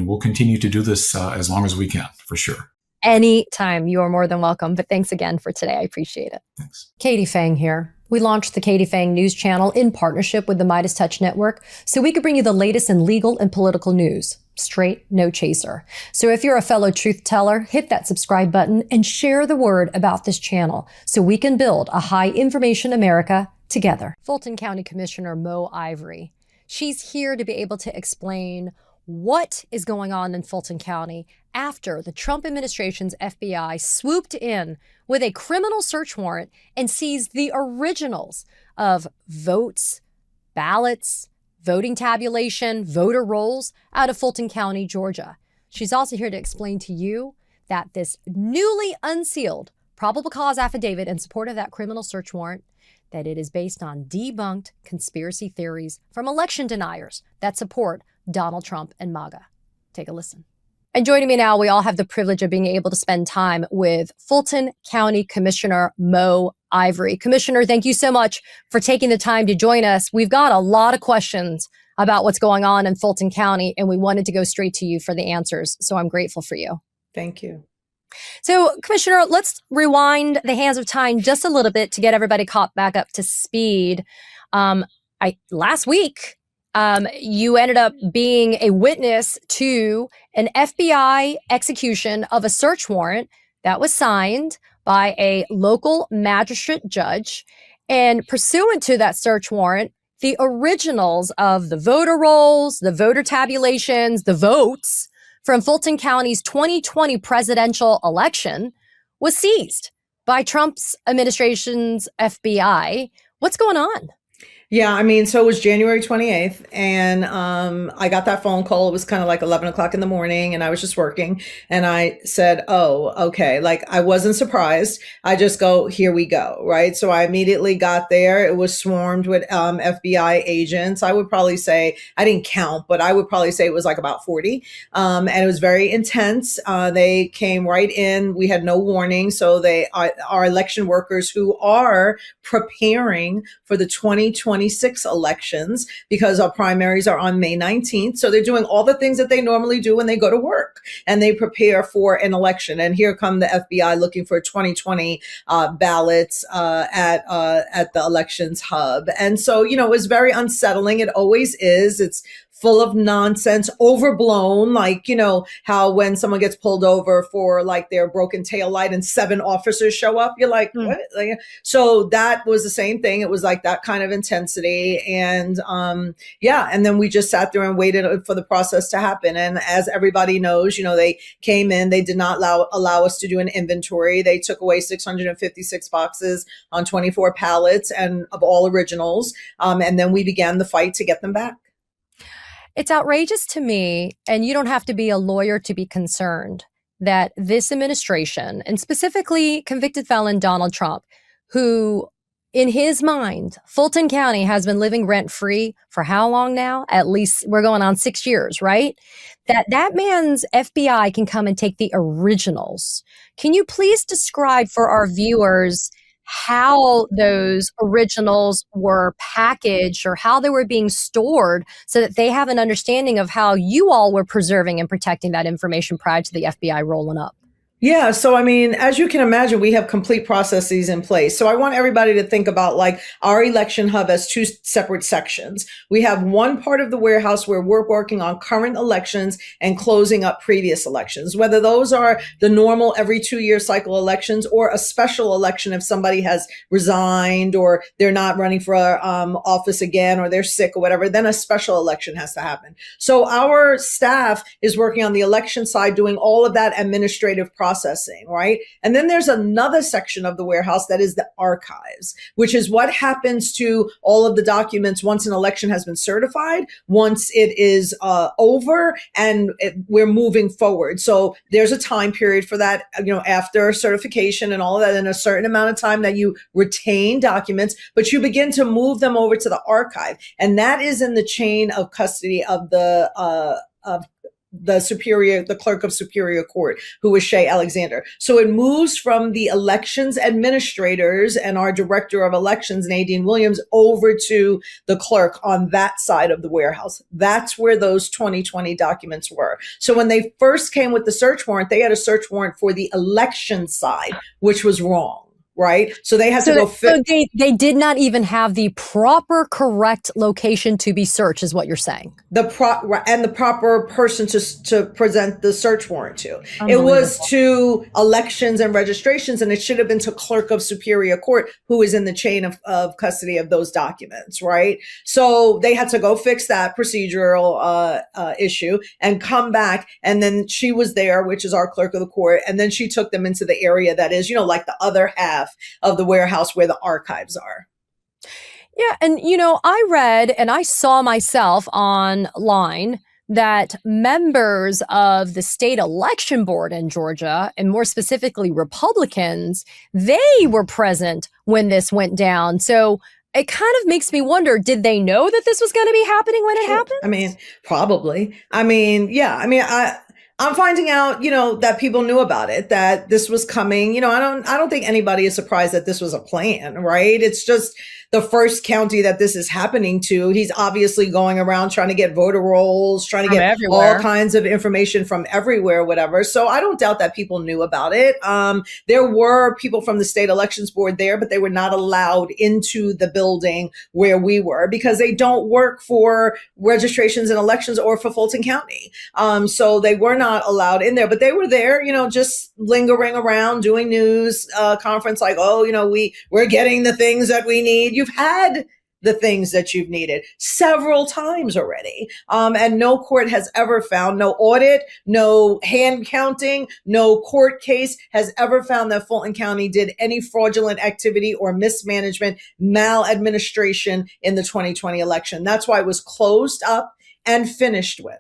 we'll continue to do this as long as we can, for sure. Anytime. You are more than welcome. But thanks again for today. I appreciate it. Thanks. Katie Phang here. We launched the Katie Phang News Channel in partnership with the Midas Touch Network so we could bring you the latest in legal and political news. Straight, no chaser. So if you're a fellow truth teller, hit that subscribe button and share the word about this channel so we can build a high information America together. Fulton County Commissioner Mo Ivory. She's here to be able to explain what is going on in Fulton County after the Trump administration's FBI swooped in with a criminal search warrant and seized the originals of votes, ballots, voting tabulation, voter rolls out of Fulton County, Georgia. She's also here to explain to you that this newly unsealed probable cause affidavit in support of that criminal search warrant, that it is based on debunked conspiracy theories from election deniers that support Donald Trump and MAGA. Take a listen. And joining me now, we all have the privilege of being able to spend time with Fulton County Commissioner Mo Ivory. Commissioner, thank you so much for taking the time to join us. We've got a lot of questions about what's going on in Fulton County, and we wanted to go straight to you for the answers. So I'm grateful for you. Thank you. So, Commissioner, let's rewind the hands of time just a little bit to get everybody caught back up to speed. Last week, you ended up being a witness to an FBI execution of a search warrant that was signed by a local magistrate judge. And pursuant to that search warrant, the originals of the voter rolls, the voter tabulations, the votes from Fulton County's 2020 presidential election was seized by Trump's administration's FBI. What's going on? Yeah, I mean, so it was January 28th, and I got that phone call. It was kind of like 11 o'clock in the morning, and I was just working, and I said, oh, okay. Like, I wasn't surprised. I just go, here we go, right? So I immediately got there. It was swarmed with FBI agents. I would probably say, I didn't count, but I would probably say it was like about 40. And it was very intense. They came right in. We had no warning. So they are election workers who are preparing for the 2026 elections, because our primaries are on May 19th. So they're doing all the things that they normally do when they go to work, and they prepare for an election. And here come the FBI looking for 2020 ballots at the elections hub. And so, you know, it was very unsettling. It always is. It's full of nonsense, overblown, like, you know, how when someone gets pulled over for like their broken tail light and 7 officers show up, you're like, what? Like, so that was the same thing. It was like that kind of intensity. And yeah, and then we just sat there and waited for the process to happen. And as everybody knows, you know, they came in, they did not allow us to do an inventory. They took away 656 boxes on 24 pallets and of all originals. And then we began the fight to get them back. It's outrageous to me, and you don't have to be a lawyer to be concerned, that this administration, and specifically convicted felon Donald Trump, who in his mind, Fulton County has been living rent-free for how long now? At least we're going on 6 years, right? That man's FBI can come and take the originals. Can you please describe for our viewers how those originals were packaged or how they were being stored so that they have an understanding of how you all were preserving and protecting that information prior to the FBI rolling up? Yeah. So, I mean, as you can imagine, we have complete processes in place. So I want everybody to think about like our election hub as 2 separate sections. We have one part of the warehouse where we're working on current elections and closing up previous elections, whether those are the normal every 2-year cycle elections or a special election if somebody has resigned or they're not running for office again or they're sick or whatever, then a special election has to happen. So our staff is working on the election side, doing all of that administrative processing, right? And then there's another section of the warehouse that is the archives, which is what happens to all of the documents once an election has been certified, once it is over and we're moving forward. So there's a time period for that, you know, after certification and all of that, in a certain amount of time that you retain documents, but you begin to move them over to the archive. And that is in the chain of custody of the clerk of Superior Court, who was Shay Alexander. So it moves from the elections administrators and our director of elections, Nadine Williams, over to the clerk on that side of the warehouse. That's where those 2020 documents were. So when they first came with the search warrant, they had a search warrant for the election side, which was wrong. Right. So they had to go. So they did not even have the proper, correct location to be searched, is what you're saying. The proper person to present the search warrant to. It was to elections and registrations, and it should have been to clerk of Superior Court, who is in the chain of custody of those documents. Right. So they had to go fix that procedural issue and come back. And then she was there, which is our clerk of the court. And then she took them into the area that is, you know, like the other half of the warehouse where the archives are. Yeah. And, you know, I read and I saw myself online that members of the state election board in Georgia, and more specifically Republicans, they were present when this went down. So it kind of makes me wonder, did they know that this was going to be happening when it happened? I mean, probably. I mean, yeah. I mean, I'm finding out, you know, that people knew about it, that this was coming. You know, I don't think anybody is surprised that this was a plan, right? It's just the first county that this is happening to. He's obviously going around trying to get voter rolls, trying to From get everywhere. all kinds of information from everywhere, whatever. So I don't doubt that people knew about it. There were people from the state elections board there, but they were not allowed into the building where we were because they don't work for registrations and elections or for Fulton County. So they were not allowed in there, but they were there, just lingering around doing news conference like, oh, we're getting the things that we need. You've had the things that you've needed several times already. And no court has ever found, no audit, no hand counting, no court case has ever found that Fulton County did any fraudulent activity or mismanagement, maladministration in the 2020 election. That's why it was closed up and finished with.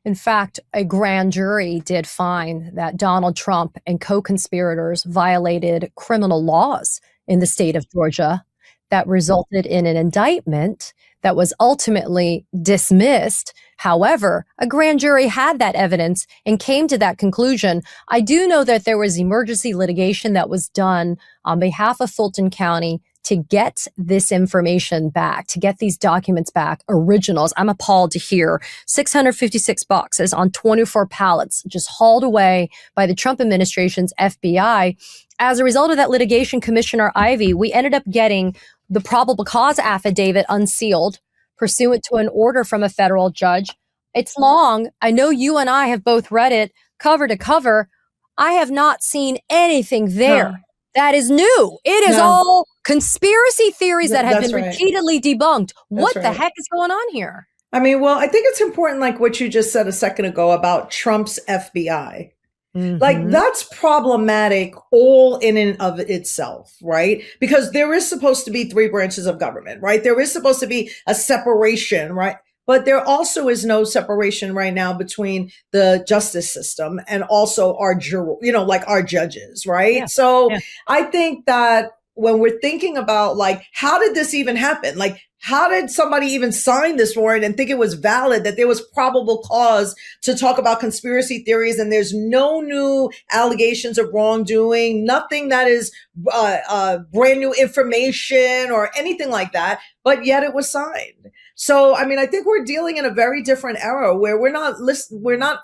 In fact, a grand jury did find that Donald Trump and co-conspirators violated criminal laws in the state of Georgia that resulted in an indictment that was ultimately dismissed. However, a grand jury had that evidence and came to that conclusion. I do know that there was emergency litigation that was done on behalf of Fulton County to get this information back, to get these documents back, originals. I'm appalled to hear 656 boxes on 24 pallets just hauled away by the Trump administration's FBI. As a result of that litigation, Commissioner Ivey, we ended up getting the probable cause affidavit unsealed pursuant to an order from a federal judge. It's long. I know you and I have both read it cover to cover. I have not seen anything there. No. That is new. It is all conspiracy theories that have been right. repeatedly debunked. What right. the heck is going on here? I mean, well, I think it's important, like what you just said a second ago about Trump's FBI. Like that's problematic all in and of itself, right? Because there is supposed to be three branches of government, right? There is supposed to be a separation, right? But there also is no separation right now between the justice system and also our like our judges, right? Yeah. So Yeah. I think that when we're thinking about like, how did this even happen? Like, how did somebody even sign this warrant and think it was valid, that there was probable cause to talk about conspiracy theories and there's no new allegations of wrongdoing, nothing that is brand new information or anything like that, but yet it was signed. So, I mean, I think we're dealing in a very different era where we're not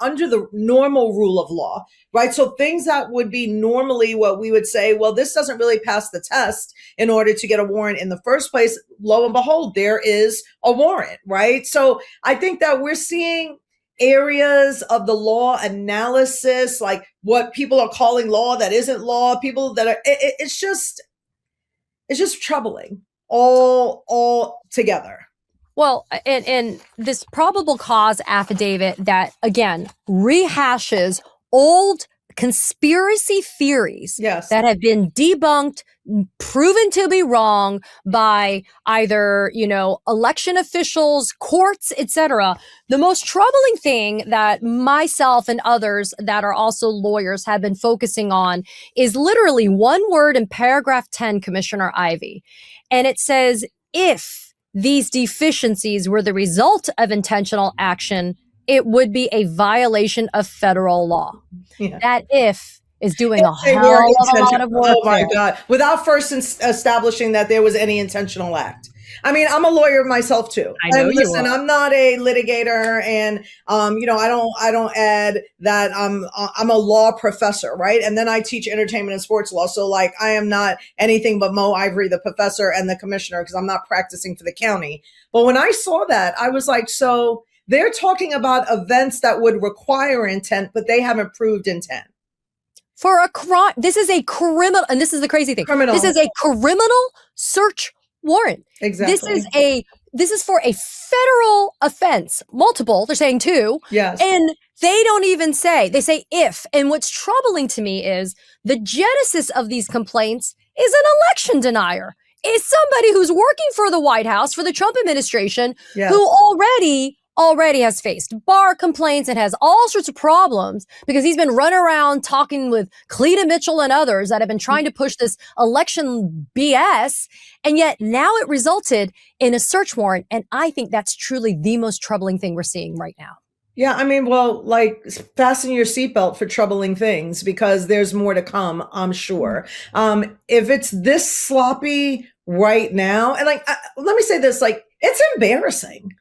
under the normal rule of law, right? So things that would be normally what we would say, well, this doesn't really pass the test in order to get a warrant in the first place. Lo and behold, there is a warrant, right? So I think that we're seeing areas of the law analysis, like what people are calling law that isn't law, people that are, it's just troubling all together. Well, and this probable cause affidavit that, again, rehashes old conspiracy theories that have been debunked, proven to be wrong by either, election officials, courts, etc. The most troubling thing that myself and others that are also lawyers have been focusing on is literally one word in paragraph 10, Commissioner Ivey. And it says, if these deficiencies were the result of intentional action, it would be a violation of federal law. Yeah. That if is doing a hell of a lot of work. Oh my God. Without first establishing that there was any intentional act. I mean, I'm a lawyer myself too. I know you are. I'm not a litigator, and I don't add that I'm a law professor, right? And then I teach entertainment and sports law. So like I am not anything but Mo Ivory, the professor and the commissioner, because I'm not practicing for the county. But when I saw that, I was like, so they're talking about events that would require intent, but they haven't proved intent. For a crime, this is a criminal, and this is the crazy thing. This is a criminal search warrant. Exactly. This is for a federal offense. Multiple, they're saying two. Yes. And they don't even say, they say if. And what's troubling to me is the genesis of these complaints is an election denier. Is somebody who's working for the White House, for the Trump administration, who already has faced bar complaints and has all sorts of problems because he's been running around talking with Cleta Mitchell and others that have been trying to push this election BS. And yet now it resulted in a search warrant. And I think that's truly the most troubling thing we're seeing right now. Yeah, I mean, well, like fasten your seatbelt for troubling things because there's more to come, I'm sure. If it's this sloppy right now. And like, let me say this, like, it's embarrassing,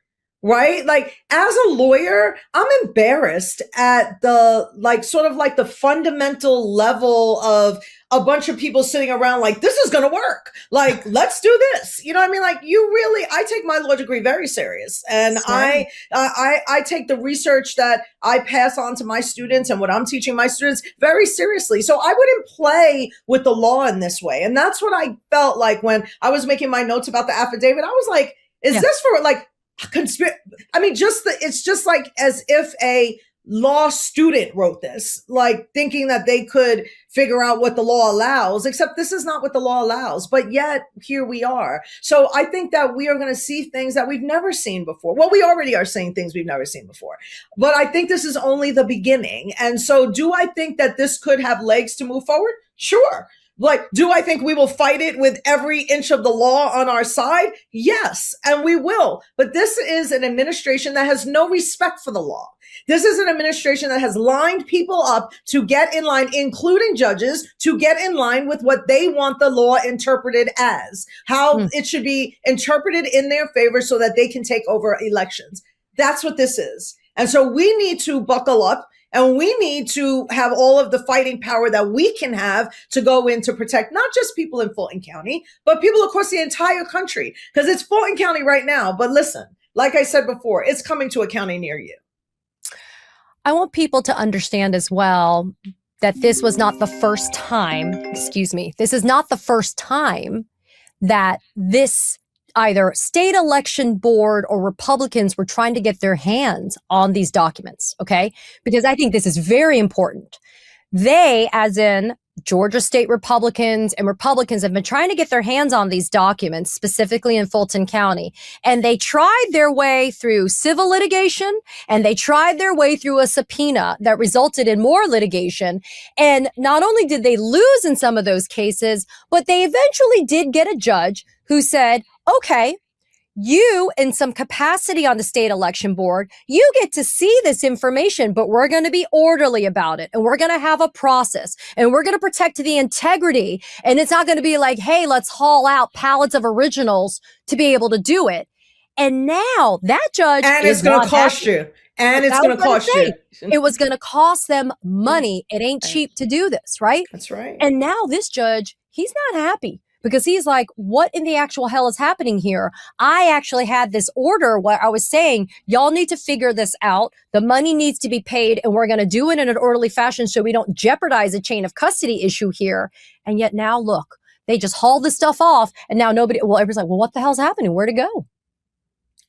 right? Like, as a lawyer, I'm embarrassed at the, like, sort of like the fundamental level of a bunch of people sitting around like, this is going to work. Like, let's do this. You know what I mean? Like, I take my law degree very serious. And Same. I take the research that I pass on to my students and what I'm teaching my students very seriously. So I wouldn't play with the law in this way. And that's what I felt like when I was making my notes about the affidavit. I was like, is this for like, I mean, it's just like as if a law student wrote this, like thinking that they could figure out what the law allows, except this is not what the law allows. But yet here we are. So I think that we are going to see things that we've never seen before. Well, we already are seeing things we've never seen before, but I think this is only the beginning. And so do I think that this could have legs to move forward? Sure. Like, do I think we will fight it with every inch of the law on our side? Yes, and we will. But this is an administration that has no respect for the law. This is an administration that has lined people up to get in line, including judges, to get in line with what they want the law interpreted as, how it should be interpreted in their favor so that they can take over elections. That's what this is. And so we need to buckle up. And we need to have all of the fighting power that we can have to go in to protect not just people in Fulton County, but people across the entire country. Because it's Fulton County right now. But listen, like I said before, it's coming to a county near you. I want people to understand as well that this was not the first time, this is not the first time that this either state election board or Republicans were trying to get their hands on these documents, okay? Because I think this is very important. They, as in Georgia state Republicans and Republicans, have been trying to get their hands on these documents, specifically in Fulton County. And they tried their way through civil litigation, and they tried their way through a subpoena that resulted in more litigation. And not only did they lose in some of those cases, but they eventually did get a judge who said, okay, you in some capacity on the state election board, you get to see this information, but we're going to be orderly about it. And we're going to have a process, and we're going to protect the integrity. And it's not going to be like, hey, let's haul out pallets of originals to be able to do it. And now that judge and it's going to cost you. And it's going to cost you. It was going to cost them money. It ain't cheap to do this, right? That's right. And now this judge, he's not happy. Because he's like, what in the actual hell is happening here? I actually had this order where I was saying, y'all need to figure this out. The money needs to be paid, and we're going to do it in an orderly fashion so we don't jeopardize a chain of custody issue here. And yet now, look, they just haul this stuff off, and now everybody's like, well, what the hell's happening? Where'd it go?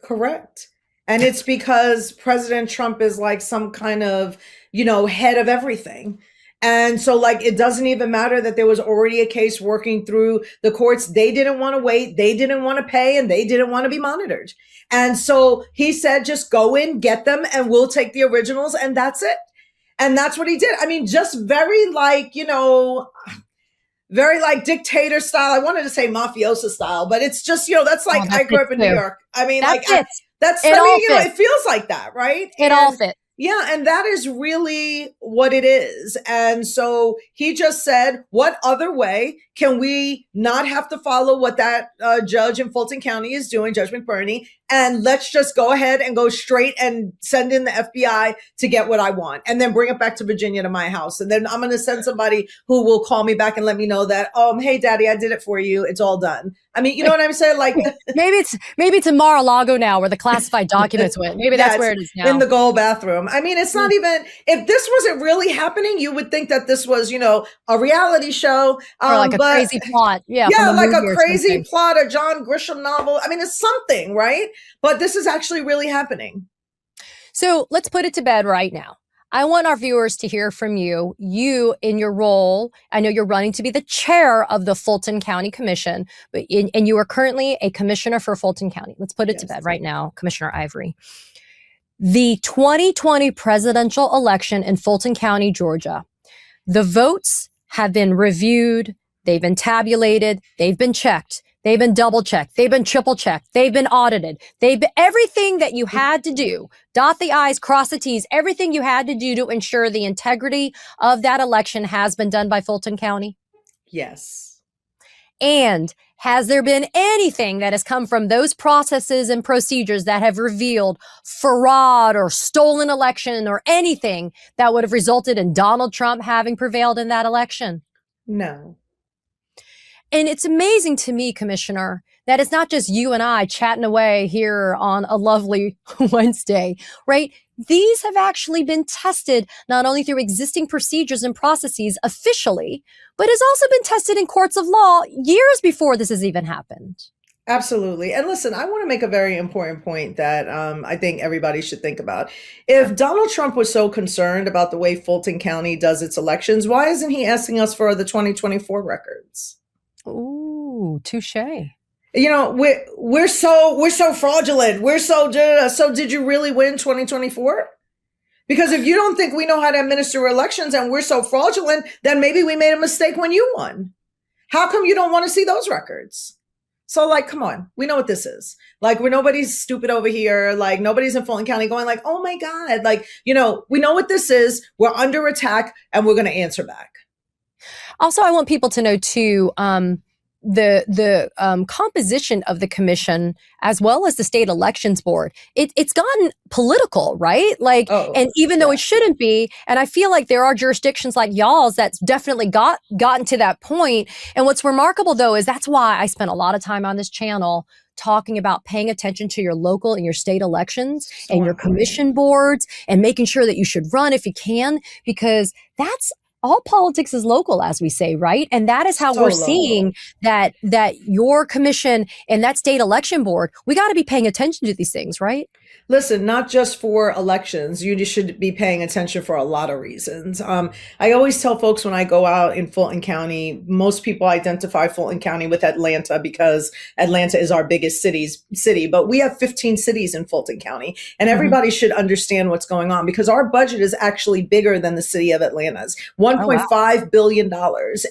Correct. And it's because President Trump is like some kind of, head of everything. And so, like, it doesn't even matter that there was already a case working through the courts. They didn't want to wait. They didn't want to pay, and they didn't want to be monitored. And so he said, just go in, get them, and we'll take the originals. And that's it. And that's what he did. I mean, just very like, very like dictator style. I wanted to say mafioso style, but it's just, that's like, I grew up in New York. I mean, it feels like that, right? It all fits. Yeah. And that is really what it is. And so he just said, what other way can we not have to follow what that judge in Fulton County is doing, Judge McBurney, and let's just go ahead and go straight and send in the FBI to get what I want, and then bring it back to Virginia to my house. And then I'm going to send somebody who will call me back and let me know that, hey, Daddy, I did it for you. It's all done. I mean, you know what I'm saying? Like maybe it's in Mar-a-Lago now where the classified documents went. Maybe that's where it is now. In the gold bathroom. I mean, it's not even, if this wasn't really happening, you would think that this was, a reality show. Or like a crazy plot. Yeah, like a crazy plot, a John Grisham novel. I mean, it's something, right? But this is actually really happening. So let's put it to bed right now. I want our viewers to hear from you. You in your role, I know you're running to be the chair of the Fulton County Commission, and you are currently a commissioner for Fulton County. Let's put it to bed right now, Commissioner Ivory. The 2020 presidential election in Fulton County, Georgia, the votes have been reviewed, they've been tabulated, they've been checked. They've been double checked. They've been triple checked. They've been audited. Everything that you had to do, dot the I's, cross the T's, everything you had to do to ensure the integrity of that election has been done by Fulton County. Yes. And has there been anything that has come from those processes and procedures that have revealed fraud or stolen election or anything that would have resulted in Donald Trump having prevailed in that election? No. And it's amazing to me, Commissioner, that it's not just you and I chatting away here on a lovely Wednesday, right? These have actually been tested not only through existing procedures and processes officially, but has also been tested in courts of law years before this has even happened. Absolutely. And listen, I want to make a very important point that I think everybody should think about. If Donald Trump was so concerned about the way Fulton County does its elections, why isn't he asking us for the 2024 records? Ooh, touche. You know, we're so fraudulent. We're so did you really win 2024? Because if you don't think we know how to administer elections and we're so fraudulent, then maybe we made a mistake when you won. How come you don't want to see those records? So like, come on, we know what this is. Like, nobody's stupid over here. Like, nobody's in Fulton County going like, oh my God, like, you know, we know what this is. We're under attack and we're going to answer back. Also, I want people to know too, the composition of the commission, as well as the state elections board, it's gotten political, right? Like, and even though it shouldn't be, and I feel like there are jurisdictions like y'all's that's definitely gotten to that point. And what's remarkable though is that's why I spent a lot of time on this channel talking about paying attention to your local and your state elections and your commission boards and making sure that you should run if you can, because that's all politics is local, as we say, right? And that is how we're seeing that your commission and that state election board, we got to be paying attention to these things, right? Listen, not just for elections, you just should be paying attention for a lot of reasons. I always tell folks when I go out in Fulton County, most people identify Fulton County with Atlanta because Atlanta is our biggest city, but we have 15 cities in Fulton County, and everybody should understand what's going on because our budget is actually bigger than the city of Atlanta's, $1.5 billion.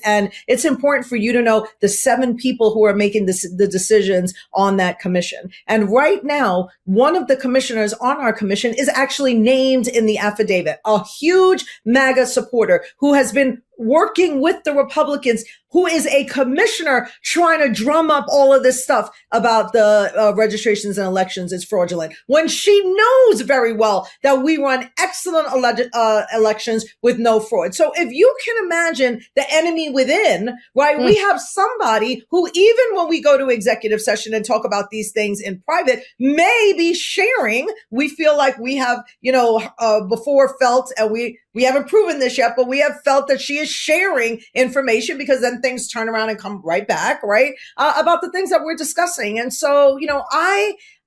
And it's important for you to know the 7 people who are making the decisions on that commission. And right now, one of the commissioners on our commission is actually named in the affidavit, a huge MAGA supporter who has been working with the Republicans, who is a commissioner trying to drum up all of this stuff about the registrations and elections is fraudulent, when she knows very well that we run excellent elections with no fraud. So if you can imagine the enemy within, right, we have somebody who, even when we go to executive session and talk about these things in private, may be sharing. We feel like we have, before felt, and we haven't proven this yet, but we have felt that she is sharing information because then things turn around and come right back, right? About the things that we're discussing. And so,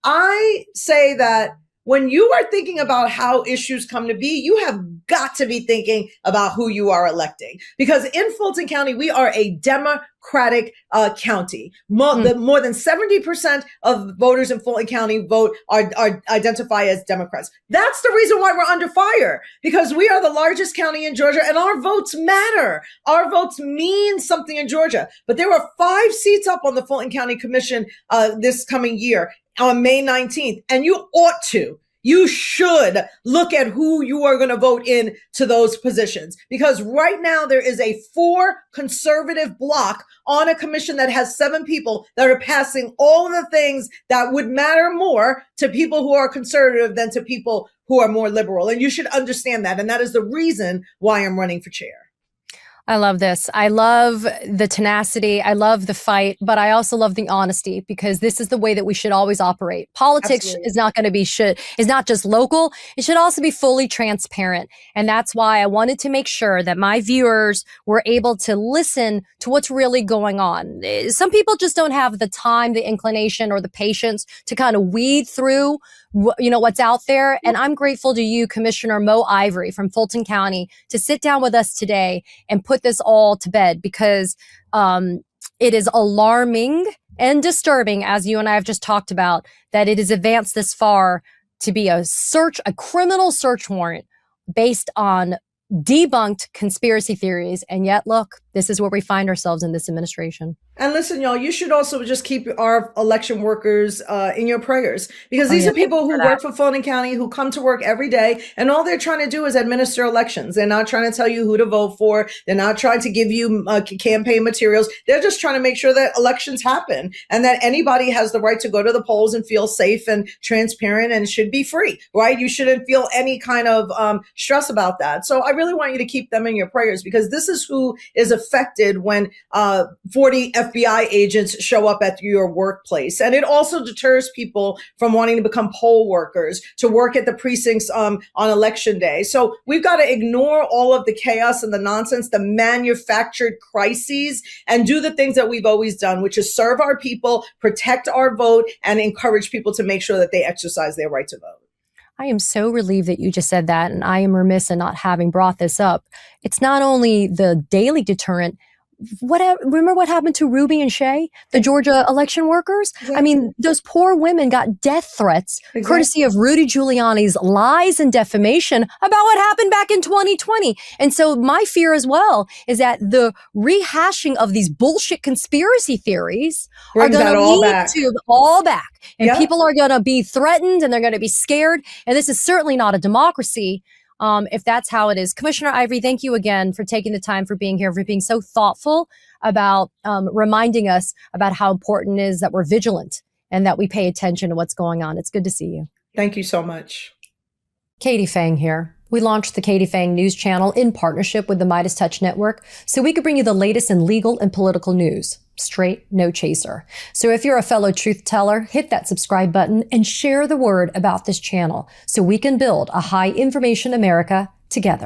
I say that when you are thinking about how issues come to be, you have got to be thinking about who you are electing. Because in Fulton County, we are a Democratic county. More than 70% of voters in Fulton County identify as Democrats. That's the reason why we're under fire, because we are the largest county in Georgia and our votes matter. Our votes mean something in Georgia. But there are 5 seats up on the Fulton County Commission this coming year on May 19th. And you should look at who you are going to vote in to those positions, because right now there is a 4 conservative block on a commission that has 7 people that are passing all of the things that would matter more to people who are conservative than to people who are more liberal. And you should understand that. And that is the reason why I'm running for chair. I love this. I love the tenacity. I love the fight, but I also love the honesty, because this is the way that we should always operate. Politics is not going to be is not just local. It should also be fully transparent. And that's why I wanted to make sure that my viewers were able to listen to what's really going on. Some people just don't have the time, the inclination, or the patience to kind of weed through what's out there. And I'm grateful to you, Commissioner Mo Ivory from Fulton County, to sit down with us today and put this all to bed, because it is alarming and disturbing, as you and I have just talked about, that it has advanced this far to be a criminal search warrant based on debunked conspiracy theories. And yet, look, this is where we find ourselves in this administration. And listen, y'all, you should also just keep our election workers in your prayers, because these are people who work for Fulton County, who come to work every day, and all they're trying to do is administer elections. They're not trying to tell you who to vote for. They're not trying to give you campaign materials. They're just trying to make sure that elections happen and that anybody has the right to go to the polls and feel safe and transparent and should be free, right? You shouldn't feel any kind of stress about that. So I really want you to keep them in your prayers, because this is who is affected when 40 FBI agents show up at your workplace. And it also deters people from wanting to become poll workers, to work at the precincts on election day. So we've got to ignore all of the chaos and the nonsense, the manufactured crises, and do the things that we've always done, which is serve our people, protect our vote, and encourage people to make sure that they exercise their right to vote. I am so relieved that you just said that, and I am remiss in not having brought this up. It's not only the daily deterrent. Remember what happened to Ruby and Shay, the Georgia election workers? Exactly. I mean, those poor women got death threats, courtesy of Rudy Giuliani's lies and defamation about what happened back in 2020. And so my fear as well is that the rehashing of these bullshit conspiracy theories are going to lead to all back. And people are going to be threatened and they're going to be scared. And this is certainly not a democracy. If that's how it is. Commissioner Ivory, thank you again for taking the time, for being here, for being so thoughtful about reminding us about how important it is that we're vigilant and that we pay attention to what's going on. It's good to see you. Thank you so much. Katie Phang here. We launched the Katie Phang News Channel in partnership with the Midas Touch Network so we could bring you the latest in legal and political news. Straight, no chaser. So if you're a fellow truth teller, hit that subscribe button and share the word about this channel so we can build a high information America together.